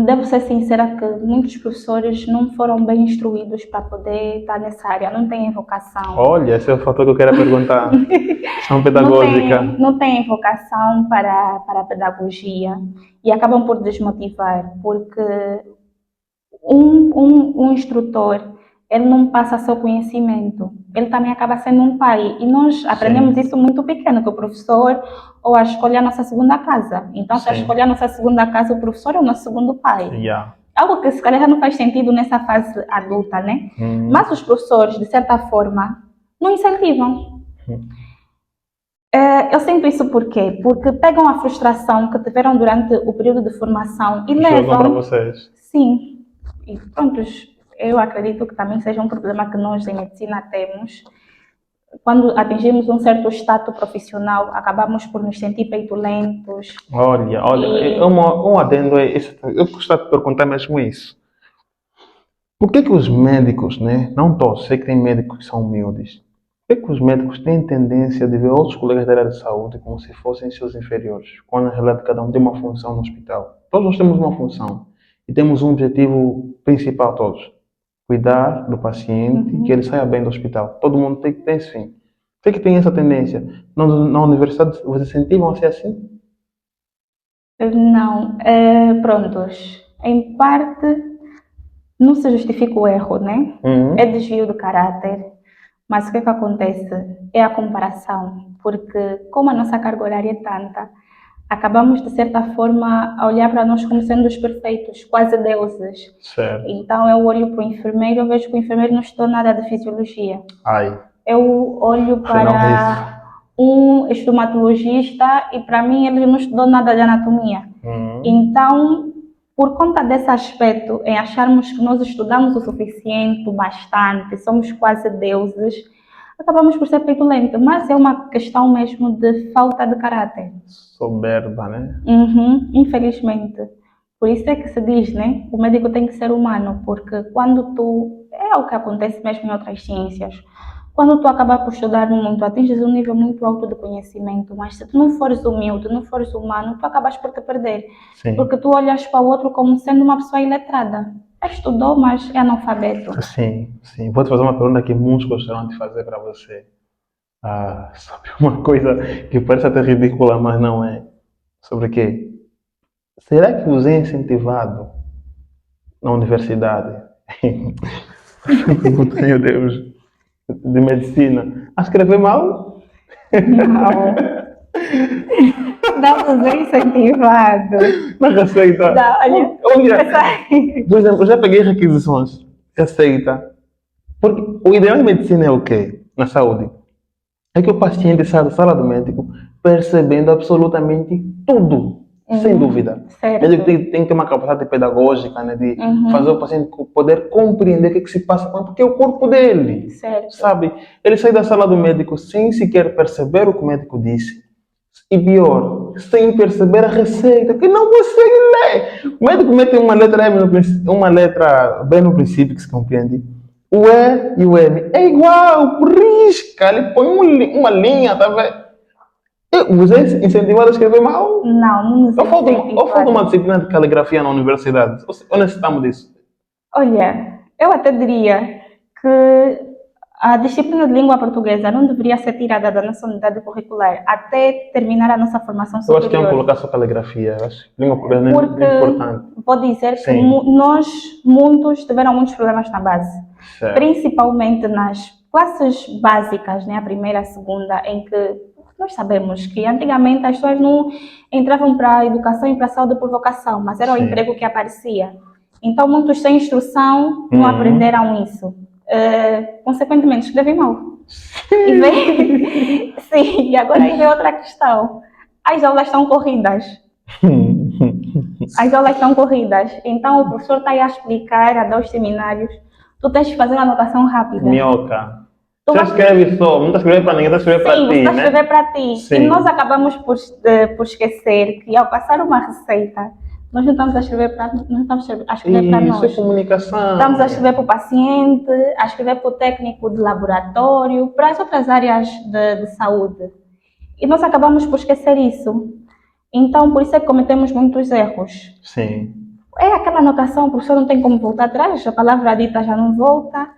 Devo ser sincera que muitos professores não foram bem instruídos para poder estar nessa área, não têm vocação. Olha, esse é o fator que eu quero perguntar. Questão pedagógica. Não têm vocação para a pedagogia e acabam por desmotivar, porque um instrutor, ele não passa só conhecimento, ele também acaba sendo um pai. E nós aprendemos isso muito pequeno, que o professor ou a escolha é a nossa segunda casa. Então, se a escolha é a nossa segunda casa, o professor é o nosso segundo pai. Algo que se calhar já não faz sentido nessa fase adulta, né? Mas os professores, de certa forma, não incentivam. Eu sinto isso por quê? Porque pegam a frustração que tiveram durante o período de formação e levam para vocês. Sim. E prontos, eu acredito que também seja um problema que nós em medicina temos. Quando atingimos um certo status profissional, acabamos por nos sentir peitulentos. Olha, um adendo é isso. Eu gostaria de perguntar mesmo isso. Por que os médicos, né? Não todos, sei que tem médicos que são humildes. Por que os médicos têm tendência de ver outros colegas da área de saúde como se fossem seus inferiores, quando na realidade cada um tem uma função no hospital? Todos nós temos uma função e temos um objetivo principal todos: cuidar do paciente, que ele saia bem do hospital. Todo mundo tem esse fim. Por que tem essa tendência? Na universidade, vocês incentivam a ser assim? Não. Prontos. Em parte, não se justifica o erro, né? É desvio de caráter. Mas o que acontece? É a comparação. Porque como a nossa carga horária é tanta, acabamos, de certa forma, a olhar para nós como sendo os perfeitos, quase deuses. Certo. Então, eu olho para o enfermeiro, eu vejo que o enfermeiro não estudou nada de fisiologia. Eu olho para um estomatologista e, para mim, ele não estudou nada de anatomia. Então, por conta desse aspecto, em acharmos que nós estudamos o suficiente, o bastante, somos quase deuses, acabamos por ser peitulento, mas é uma questão mesmo de falta de caráter. Soberba, né? Infelizmente. Por isso é que se diz, né? O médico tem que ser humano, porque quando tu... É o que acontece mesmo em outras ciências. Quando tu acabas por estudar muito, atinges um nível muito alto de conhecimento, mas se tu não fores humilde, não fores humano, tu acabas por te perder. Sim. Porque tu olhas para o outro como sendo uma pessoa iletrada. Estudou, mas é analfabeto. Sim. Vou te fazer uma pergunta que muitos gostaram de fazer para você. Sobre uma coisa que parece até ridícula, mas não é. Sobre o quê? Será que você é incentivado na universidade? Meu Deus. De medicina. A escrever mal? Não. Dá para ser incentivado. Na receita. Olha. Por exemplo, eu já peguei requisições. Receita. Porque o ideal em medicina é o quê? Na saúde. É que o paciente saia da sala do médico percebendo absolutamente tudo. Sem dúvida. Ele tem que ter uma capacidade pedagógica, né, de fazer o paciente poder compreender o que se passa com ele, porque é o corpo dele. Sabe? Ele sai da sala do médico sem sequer perceber o que o médico disse. E pior, sem perceber a receita, que não consegue ler. O médico mete uma letra B no princípio, que se compreende. O E e o M é igual, por risca. Ele põe uma linha, tá vendo? Você é incentivado a escrever mal? Não Ou falta uma disciplina de caligrafia na universidade? Ou necessitamos disso? Olha, eu até diria que a disciplina de língua portuguesa não deveria ser tirada da nossa unidade curricular até terminar a nossa formação superior. Eu acho que é colocar só caligrafia. Eu acho que língua portuguesa é importante. Vou dizer que muitos tiveram muitos problemas na base. Certo. Principalmente nas classes básicas, né? A primeira, a segunda, em que nós sabemos que antigamente as pessoas não entravam para a educação e para a saúde por vocação, mas era o Sim. emprego que aparecia. Então, muitos sem instrução não aprenderam isso. Consequentemente, escrevem mal. E vem... Sim, e agora aí vem outra questão. As aulas estão corridas. As aulas estão corridas. Então, o professor está aí a explicar, a dar os seminários. Tu tens que fazer uma anotação rápida. Minhoca. Tu Você vais- escreve só, não está escrevendo para ninguém, está escrevendo para Sim, você ti, está a né? escrever para ti. Sim. E nós acabamos por esquecer que ao passar uma receita, nós não estamos a escrever para, não estamos a escrever para Isso é nós. comunicação. Estamos a escrever para o paciente, a escrever para o técnico de laboratório, para as outras áreas de saúde. E nós acabamos por esquecer isso. Então, por isso é que cometemos muitos erros. Sim. É aquela anotação, o professor não tem como voltar atrás, a palavra dita já não volta.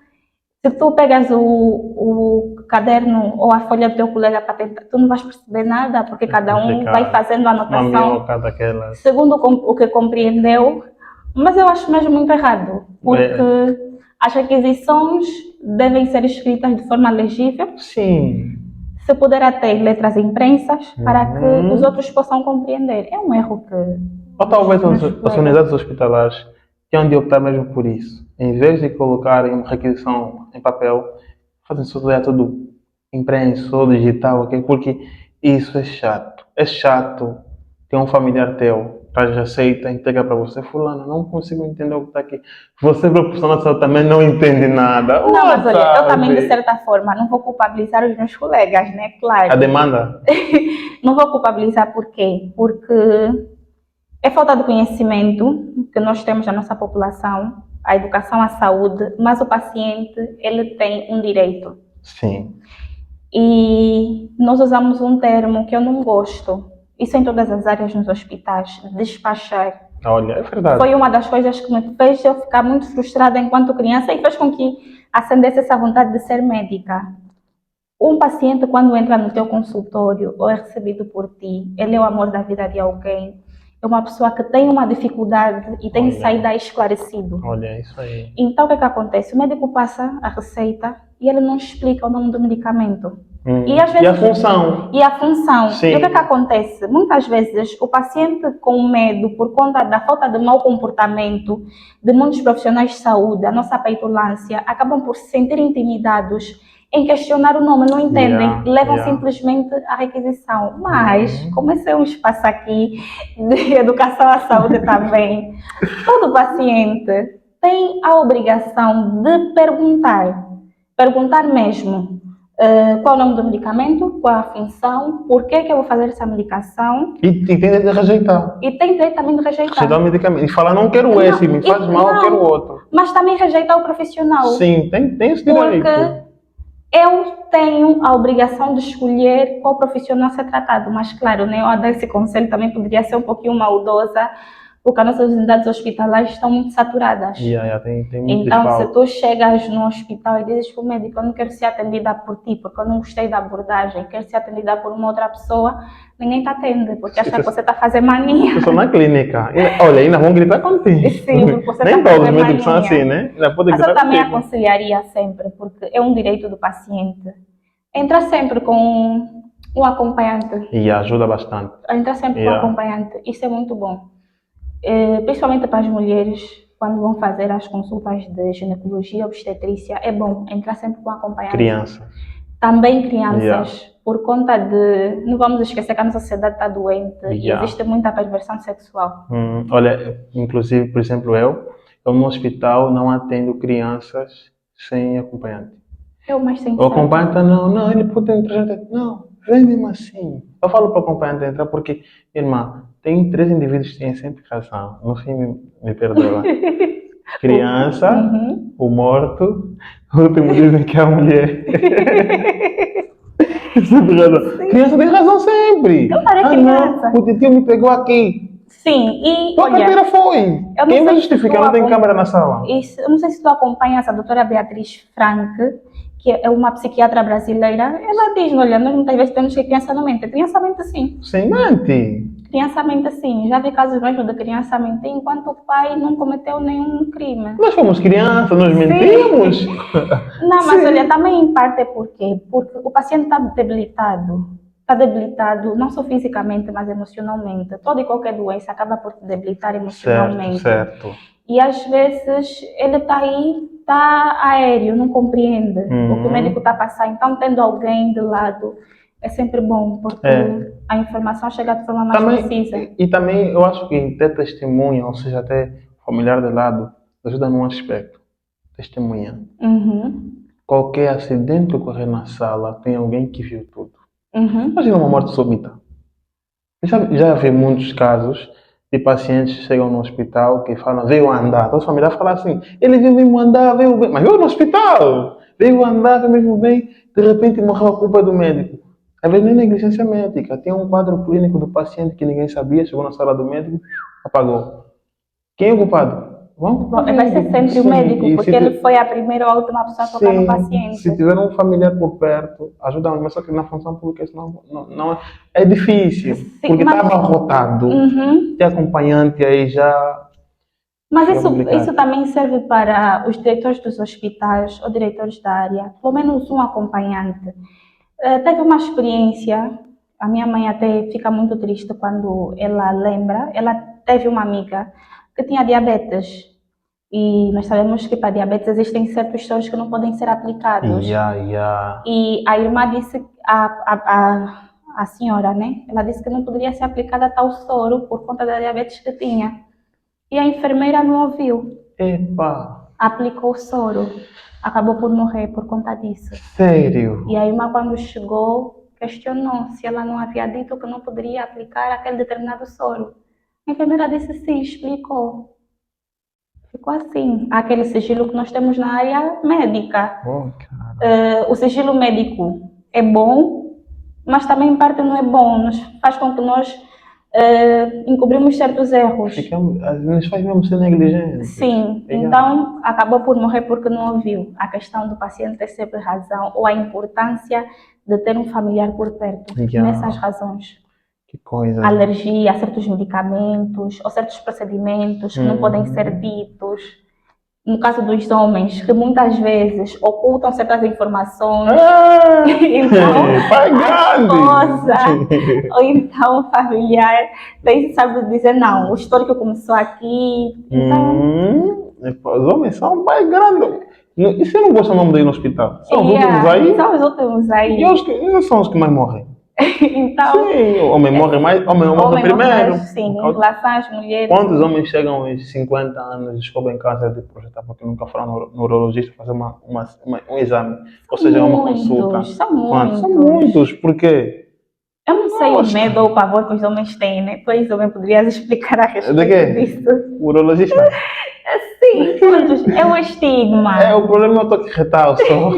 Se tu pegas o caderno ou a folha do teu colega para tentar, tu não vais perceber nada, porque cada um complicado. vai fazendo a Uma anotação minhoca daquelas. segundo o que compreendeu. Mas eu acho mesmo muito errado, porque as requisições devem ser escritas de forma legível, Sim. se puder até letras imprensas, para que os outros possam compreender. É um erro que... Ou talvez Mas, as colega. unidades hospitalares tenham de optar mesmo por isso. Em vez de colocarem uma requisição em papel, fazem só tudo impresso ou digital, ok? Porque isso é chato. É chato ter um familiar teu, traz receita, entrega para você, fulano, não consigo entender o que está aqui. Você, profissional de saúde, também não entende nada. Não, mas olha, eu também, de Sabe? certa forma, não vou culpabilizar os meus colegas, né? Claro. A demanda? Não vou culpabilizar por quê? Porque é falta de conhecimento que nós temos na nossa população, a educação, a saúde, mas o paciente, ele tem um direito. Sim. E nós usamos um termo que eu não gosto, isso em todas as áreas nos hospitais, despachar. Olha, é verdade. Foi uma das coisas que me fez eu ficar muito frustrada enquanto criança e fez com que acendesse essa vontade de ser médica. Um paciente, quando entra no teu consultório ou é recebido por ti, ele é o amor da vida de alguém. É uma pessoa que tem uma dificuldade e tem de sair daí esclarecido. Olha, é isso aí. Então, o que acontece? O médico passa a receita e ele não explica o nome do medicamento. E, às vezes, a função? E a função. Sim. E o que acontece? Muitas vezes, o paciente com medo, por conta da falta de mau comportamento de muitos profissionais de saúde, a nossa petulância, acabam por se sentir intimidados em questionar o nome, não entendem, levam simplesmente à requisição. Mas, como esse é um espaço aqui de educação à saúde também, todo paciente tem a obrigação de perguntar mesmo qual é o nome do medicamento, qual é a função, por que eu vou fazer essa medicação. E tem direito de rejeitar. E tem direito também de rejeitar. Rejeitar o medicamento. E falar, não quero esse, me faz mal, eu quero outro. Mas também rejeitar o profissional. Sim, tem esse direito. Porque eu tenho a obrigação de escolher qual profissional ser tratado, mas claro, né, eu a dar esse conselho também poderia ser um pouquinho maldosa, porque as nossas unidades hospitalares estão muito saturadas. Tem muito Então, falta. se tu chegas no hospital e dizes para o médico, eu não quero ser atendida por ti, porque eu não gostei da abordagem, quero ser atendida por uma outra pessoa, ninguém te atende, porque acha que você está a fazer mania. Eu sou na clínica. Olha, ainda vão gritar contigo. Sim, porque você Nem tá todos os fazendo médicos são mania. assim, né? Ainda podem Mas eu gritar também contigo. aconselharia sempre, porque é um direito do paciente. Entra sempre com um acompanhante. E ajuda bastante. Entra sempre com um acompanhante. Isso é muito bom. Principalmente para as mulheres, quando vão fazer as consultas de ginecologia e obstetrícia, é bom entrar sempre com um acompanhante. Criança. Também crianças, por conta de... Não vamos esquecer que a nossa sociedade está doente e existe muita perversão sexual. Olha, inclusive, por exemplo, eu no hospital não atendo crianças sem acompanhante. É o mais sensato. O acompanhante, não, ele pode entrar. Não, vem mesmo assim. Eu falo para o acompanhante entrar porque, irmã, tem 3 indivíduos que têm sempre razão. No fim, me perdoa. Criança, o morto, o último dizem que é a mulher. Criança tem razão sempre. Claro, é criança. Não, o tio me pegou aqui. Sim, e Tua carteira foi. Quem vai justificar? Não tem câmera na sala. Eu não sei se tu acompanhas a doutora Beatriz Frank, que é uma psiquiatra brasileira. Ela diz, olha, nós muitas vezes temos que criança não mente. Criança mente sim. Sim, mente. Criança mente sim, já vi casos mesmo de criança mentir enquanto o pai não cometeu nenhum crime. Nós fomos crianças, nós mentimos. Não, mas Sim. olha, também em parte é porque o paciente está debilitado. Está debilitado não só fisicamente, mas emocionalmente. Toda e qualquer doença acaba por te debilitar Certo, emocionalmente. certo. E às vezes ele está aí, está aéreo, não compreende o que o médico está a passar. Então, tendo alguém de lado é sempre bom, porque a informação chega de forma mais precisa. E também eu acho que ter testemunha, ou seja, ter familiar de lado, ajuda num aspecto. Testemunha. Qualquer acidente que ocorrer na sala, tem alguém que viu tudo. Imagina uma morte súbita. Já vi muitos casos de pacientes que chegam no hospital que falam, veio andar. Toda a família fala assim, ele veio mesmo andar, veio bem. Mas veio no hospital, veio andar, veio mesmo bem. De repente morreu a culpa do médico. Às vezes nem negligência médica. Tem um quadro clínico do paciente que ninguém sabia, chegou na sala do médico, apagou. Quem é o culpado? Vamos pro Vai ser sempre Sim, o médico, e porque se ele foi a primeira ou a última pessoa a tocar no Sim, paciente. se tiver um familiar por perto, ajuda muito, mas só que na função pública isso não é difícil, porque mas- está abarrotado, tem acompanhante aí já. Mas É complicado. isso também serve para os diretores dos hospitais ou diretores da área, pelo menos um acompanhante. Teve uma experiência, a minha mãe até fica muito triste quando ela lembra, ela teve uma amiga que tinha diabetes. E nós sabemos que para diabetes existem certos soros que não podem ser aplicados. E a irmã disse, a senhora, né? Ela disse que não poderia ser aplicada tal soro por conta da diabetes que tinha. E a enfermeira não ouviu. Epa, Aplicou o soro. Acabou por morrer por conta disso. sério? E a irmã, quando chegou, questionou se ela não havia dito que não poderia aplicar aquele determinado soro. A enfermeira disse sim, explicou. Ficou assim, aquele sigilo que nós temos na área médica. Oh, cara. O sigilo médico é bom, mas também em parte não é bom. Faz com que nós encobrimos certos erros. Nos faz mesmo ser negligente. Sim, então acabou por morrer porque não ouviu. A questão do paciente ter sempre razão ou a importância de ter um familiar por perto. Nessas razões. Que coisa. Alergia a certos medicamentos ou certos procedimentos que não podem ser ditos. No caso dos homens, que muitas vezes ocultam certas informações. Então, a esposa ou então o familiar sabe dizer não, o histórico começou aqui. Então... Os homens são um pai grande. E se eu não gosto do nome daí no hospital? São os últimos aí? São os últimos aí. E eles são os que mais morrem. Então, sim, o homem morre mais, homem morre primeiro. Sim, em relação às mulheres. Quantos homens chegam aos 50 anos e descobrem câncer de próstata porque nunca foram no neurologista fazer um exame? Ou seja, uma consulta. São muitos. São muitos, por quê? Eu não sei o medo ou o pavor que os homens têm, né? Pois também poderias explicar a respeito de quê? disso. O urologista? Sim, muitos. É um estigma. O problema é o toque retal só.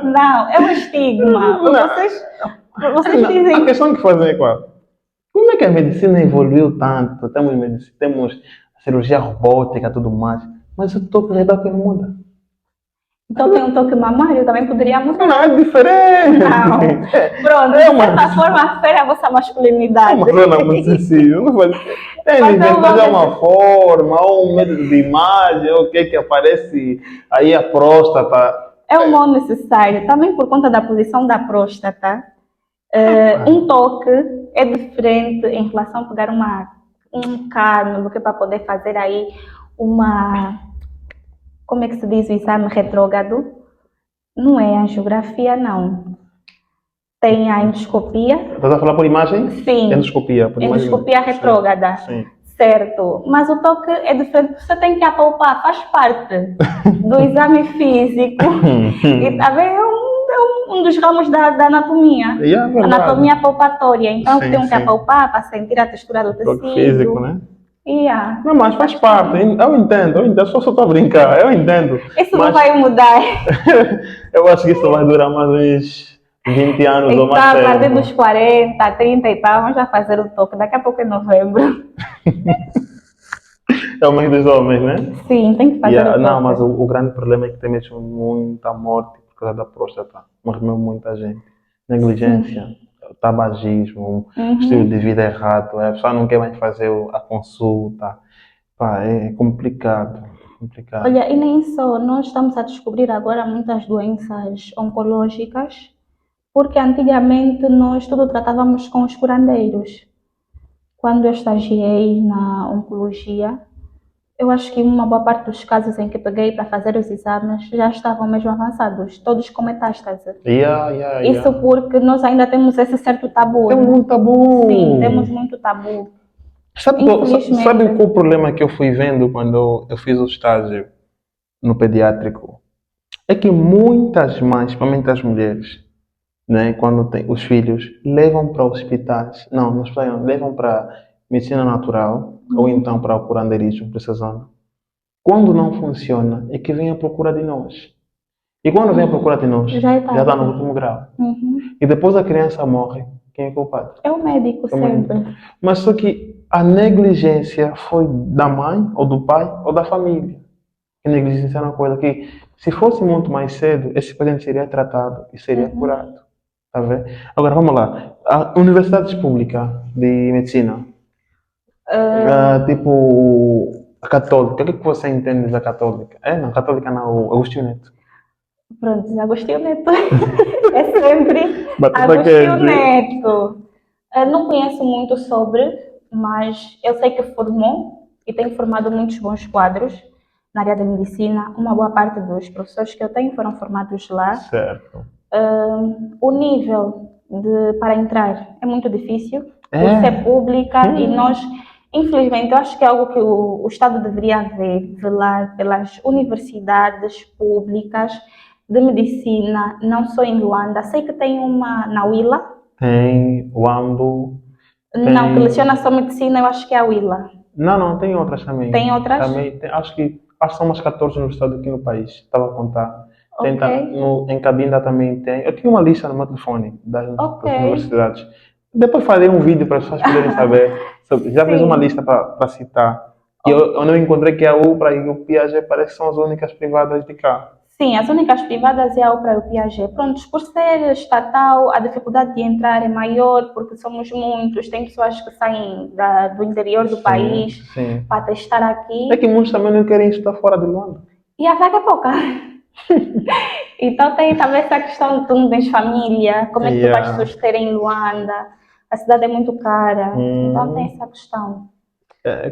Não, é um estigma. Vocês dizem... A questão que fazem é qual? Como é que a medicina evoluiu tanto? Temos cirurgia robótica e tudo mais, mas o toque retal que não muda. Então tem um toque mamário, também poderia mudar. Não, é diferente. Não. Pronto, de certa forma, fere a vossa masculinidade. É uma zona muito sensível. Tem de inventar uma forma, ou um método de imagem, ou o que aparece aí a próstata. É um mal necessário, também por conta da posição da próstata. Um toque é diferente em relação a pegar um cânula, que é para poder fazer aí como é que se diz o exame retrógrado? Não é angiografia, não. Tem a endoscopia. Estás a falar por imagem? Sim. Endoscopia. Por endoscopia retrógrada. Sim. Certo. Mas o toque é diferente. Você tem que apalpar, faz parte do exame físico. E também é um dos ramos da anatomia. Anatomia palpatória. Então tem que apalpar para sentir a textura do tecido. Toque físico, né? Não, mas faz parte, eu entendo, só estou a brincar, eu entendo. Isso não vai mudar. Eu acho que isso vai durar mais uns 20 anos ou mais tempo. Então, a partir dos 40, 30 e tal, vamos já fazer o toque, daqui a pouco é novembro. É o mês dos homens, né? Sim, tem que fazer o toque. Não, mas o grande problema é que tem mesmo muita morte por causa da próstata. Morre mesmo muita gente. Negligência. tabagismo, um estilo Uhum. de vida errado, a pessoa não quer mais fazer a consulta. Pá, é complicado, complicado. Olha, e nem só, nós estamos a descobrir agora muitas doenças oncológicas, porque antigamente nós tudo tratávamos com os curandeiros. Quando eu estagiei na oncologia, eu acho que uma boa parte dos casos em que peguei para fazer os exames já estavam mesmo avançados, todos com metástase. Yeah, yeah, Isso yeah. porque nós ainda temos esse certo tabu, É né? um Sim, tabu. temos muito tabu. Sabe Infelizmente. qual o problema que eu fui vendo quando eu fiz o estágio no pediátrico? É que muitas mães, principalmente as mulheres, né, quando têm os filhos, levam para hospitais, não, não hospitais não, levam para medicina natural ou Uhum. então para o curandeirismo, precisando. Quando não funciona, é que vem à procura de nós. E quando vem à procura de nós, Já é já está tarde. no último grau. Uhum. E depois a criança morre, quem é culpado? É o médico Também. sempre. Mas só que a negligência foi da mãe, ou do pai, ou da família. A negligência é uma coisa que, se fosse muito mais cedo, esse paciente seria tratado e seria Uhum. curado. Tá vendo? Agora vamos lá. A universidades públicas de medicina, tipo a católica, o que você entende da católica? É, não, católica não, o Agostinho Neto. Pronto, Agostinho Neto. É sempre Batata Agostinho quente. Neto. Não conheço muito sobre, mas eu sei que formou e tem formado muitos bons quadros na área da medicina. Uma boa parte dos professores que eu tenho foram formados lá. Certo. O nível para entrar é muito difícil, por ser É. pública, e nós, infelizmente, eu acho que é algo que o Estado deveria ver, velar pelas universidades públicas de medicina, não só em Luanda. Sei que tem uma na Willa, Tem o Ambo, não, que leciona tem. só medicina, eu acho que é a Willa. Não, não, tem outras também. Tem outras? Também tem, acho que são umas 14 universidades aqui no país. Estava a contar. Tem, Ok, em Cabinda também tem. Eu tinha uma lista no meu telefone ok. das universidades. Depois farei um vídeo para as pessoas poderem saber. Já fiz uma lista Sim, para citar. E eu ok. não encontrei que a UPRA e o Piaget parece que são as únicas privadas de cá. Sim, as únicas privadas é a Opera e o Piaget. Prontos, por ser estatal, a dificuldade de entrar é maior, porque somos muitos, tem pessoas que saem do interior do Sim, país sim. para testar É que aqui, muitos também não querem estudar fora de Luanda. e a vaga é pouca. Então tem também essa questão de tu não tens família, como é que tu vais Yeah. suster em Luanda? A cidade é muito cara, então tem Hum. essa questão. É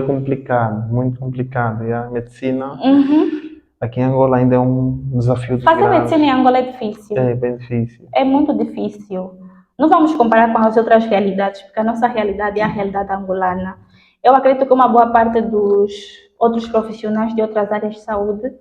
complicado, muito complicado. E a medicina Uhum. aqui em Angola ainda é um desafio dos Fazer medicina graves. em Angola é difícil. É bem difícil. É muito difícil. Não vamos comparar com as outras realidades, porque a nossa realidade é a realidade angolana. Eu acredito que uma boa parte dos outros profissionais de outras áreas de saúde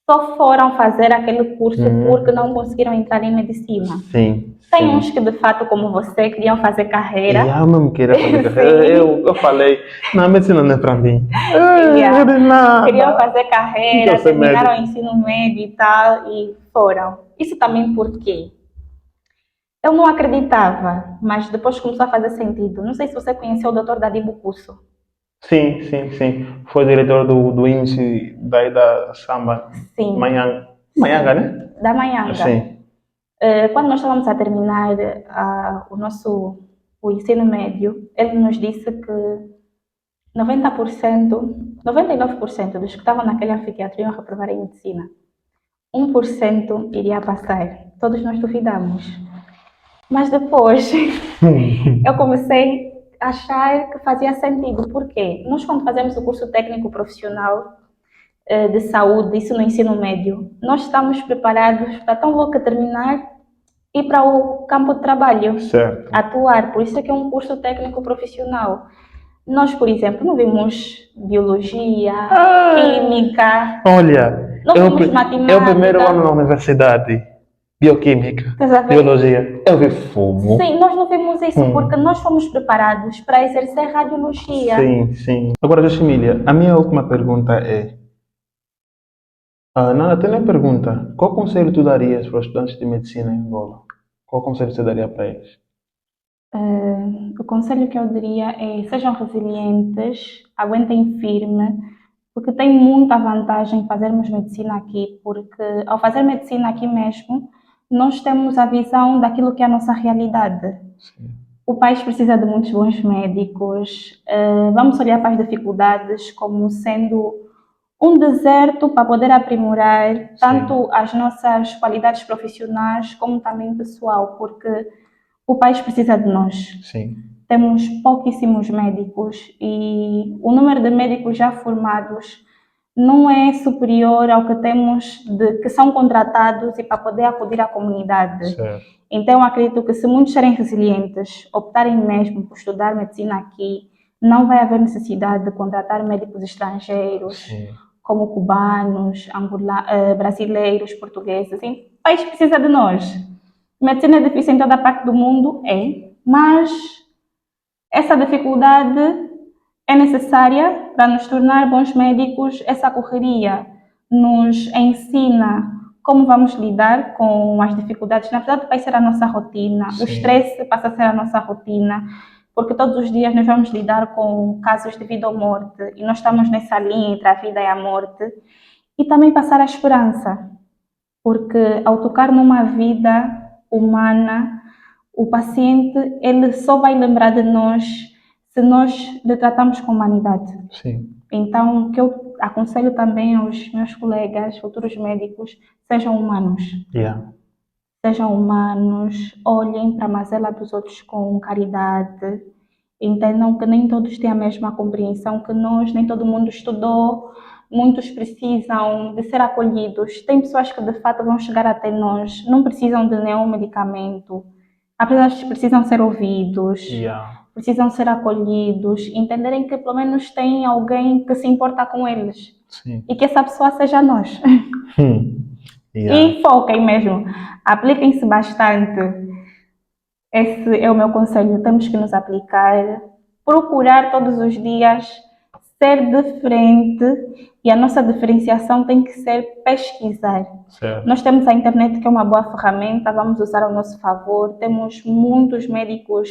só foram fazer aquele curso porque Hum, não conseguiram entrar em medicina. sim, Tem uns que, sim. de fato, como você, queriam fazer E carreira. eu mesmo queria fazer carreira. Sim, Eu falei, não, a medicina não é para mim. Eu yeah. de Queriam nada. fazer O que eu carreira, ser terminaram o médico? ensino médio e tal, e foram. Isso também porque eu não acreditava, mas depois começou a fazer sentido. Não sei se você conheceu o Dr. Dadibo Cusso. Sim, sim, sim. Foi diretor do IMSS daí da Samba Sim, Manhã. Manhanga, sim, né? da Manhanga. Sim. Quando nós estávamos a terminar o ensino médio, ele nos disse que 90%, 99% dos que estavam naquele anfiteatro iam reprovar em medicina. 1% iria passar. Todos nós duvidamos. Mas depois eu comecei a achar que fazia sentido. Por quê? Nós, quando fazemos o curso técnico profissional de saúde, isso no ensino médio, nós estamos preparados para tão logo que terminar ir para o campo de trabalho, Certo. atuar. Por isso é que é um curso técnico profissional. Nós, por exemplo, não vimos biologia, Ah, química, olha, não vimos eu primeiro ano na matemática. universidade, bioquímica, Estás a ver? biologia, eu vi fumo. Sim, nós não vimos isso porque Hum, nós fomos preparados para exercer radiologia. sim, sim. Agora, Josimília, a minha última pergunta é, não, até nem pergunta, qual conselho tu darias para os estudantes de medicina em Angola? Qual conselho você daria para eles? O conselho que eu diria é sejam resilientes, aguentem firme, porque tem muita vantagem fazermos medicina aqui, porque ao fazer medicina aqui mesmo, nós temos a visão daquilo que é a nossa realidade. Sim. O país precisa de muitos bons médicos. Vamos olhar para as dificuldades como sendo um deserto para poder aprimorar tanto as nossas qualidades profissionais como também pessoal, porque o país precisa de nós. Sim. Temos pouquíssimos médicos e o número de médicos já formados não é superior ao que temos que são contratados e para poder acudir à comunidade. Certo. Então, acredito que se muitos serem resilientes, optarem mesmo por estudar medicina aqui, não vai haver necessidade de contratar médicos estrangeiros, Sim. como cubanos, brasileiros, portugueses. O país precisa de nós. Medicina é difícil em toda parte do mundo, mas essa dificuldade é necessária para nos tornar bons médicos. Essa correria nos ensina como vamos lidar com as dificuldades. Na verdade, vai ser a nossa rotina. Sim. O estresse passa a ser a nossa rotina, porque todos os dias nós vamos lidar com casos de vida ou morte e nós estamos nessa linha entre a vida e a morte. E também passar a esperança, porque ao tocar numa vida humana, o paciente ele só vai lembrar de nós se nós lhe tratamos com humanidade. Sim. Então, o que eu aconselho também aos meus colegas, futuros médicos, sejam humanos. Yeah. Sejam humanos, olhem para a mazela dos outros com caridade, entendam que nem todos têm a mesma compreensão que nós, nem todo mundo estudou, muitos precisam de ser acolhidos. Tem pessoas que de fato vão chegar até nós, não precisam de nenhum medicamento, apenas precisam ser ouvidos. Yeah. Precisam ser acolhidos, entenderem que pelo menos tem alguém que se importa com eles. Sim. E que essa pessoa seja nós. Yeah. E foquem mesmo, apliquem-se bastante. Esse é o meu conselho, temos que nos aplicar, procurar todos os dias ser diferente e a nossa diferenciação tem que ser pesquisar. Certo. Nós temos a internet que é uma boa ferramenta, vamos usar ao nosso favor, temos muitos médicos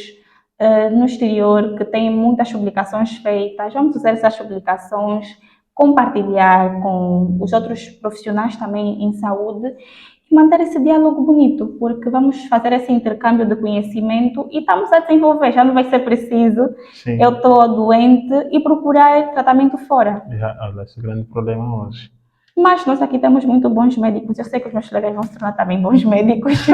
no exterior que têm muitas publicações feitas, vamos usar essas publicações, compartilhar com os outros profissionais também em saúde e manter esse diálogo bonito, porque vamos fazer esse intercâmbio de conhecimento e estamos a desenvolver, já não vai ser preciso, Sim. eu estou doente e procurar tratamento fora. Olha, esse é o grande problema hoje. Mas nós aqui temos muito bons médicos, eu sei que os meus colegas vão se tornar também bons médicos.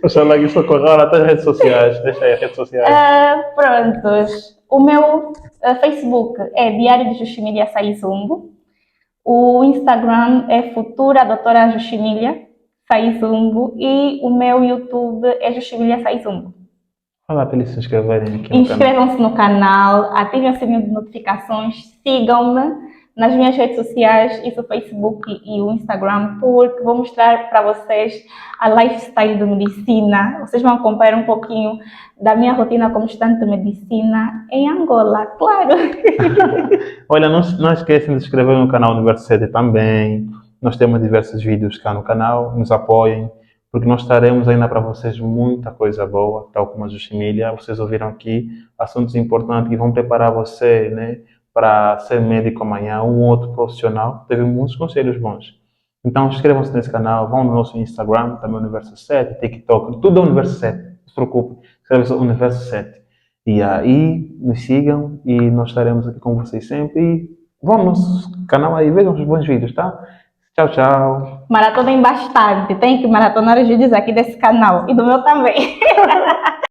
Oxalá que isso ocorra. Olha, até as redes sociais, deixa aí as redes sociais. Prontos, o meu Facebook é Diário de Juximília Saizumbo, o Instagram é Futura Doutora Juximília Saizumbo e o meu YouTube é Juximília Saizumbo. Fala para eles se inscreverem aqui no canal. Inscrevam-se no canal, ativem o sininho de notificações, sigam-me nas minhas redes sociais, isso o Facebook e o Instagram, porque vou mostrar para vocês a lifestyle de medicina. Vocês vão acompanhar um pouquinho da minha rotina como estudante de medicina em Angola, claro. Olha, não esquecem de se inscrever no canal Universo 7 também. Nós temos diversos vídeos cá no canal, nos apoiem, porque nós estaremos ainda para vocês muita coisa boa, tal como a Juximília. Vocês ouviram aqui assuntos importantes que vão preparar você, né, para ser médico amanhã, um outro profissional. Teve muitos conselhos bons. Então inscrevam-se nesse canal, vão no nosso Instagram, também Universo 7, TikTok, tudo é Universo 7, não se preocupe, escreve-se Universo 7. E aí nos sigam e nós estaremos aqui com vocês sempre. E vão no nosso canal aí, vejam os bons vídeos, tá? Tchau, tchau. Maratonem bastante, tem que maratonar os vídeos aqui desse canal e do meu também.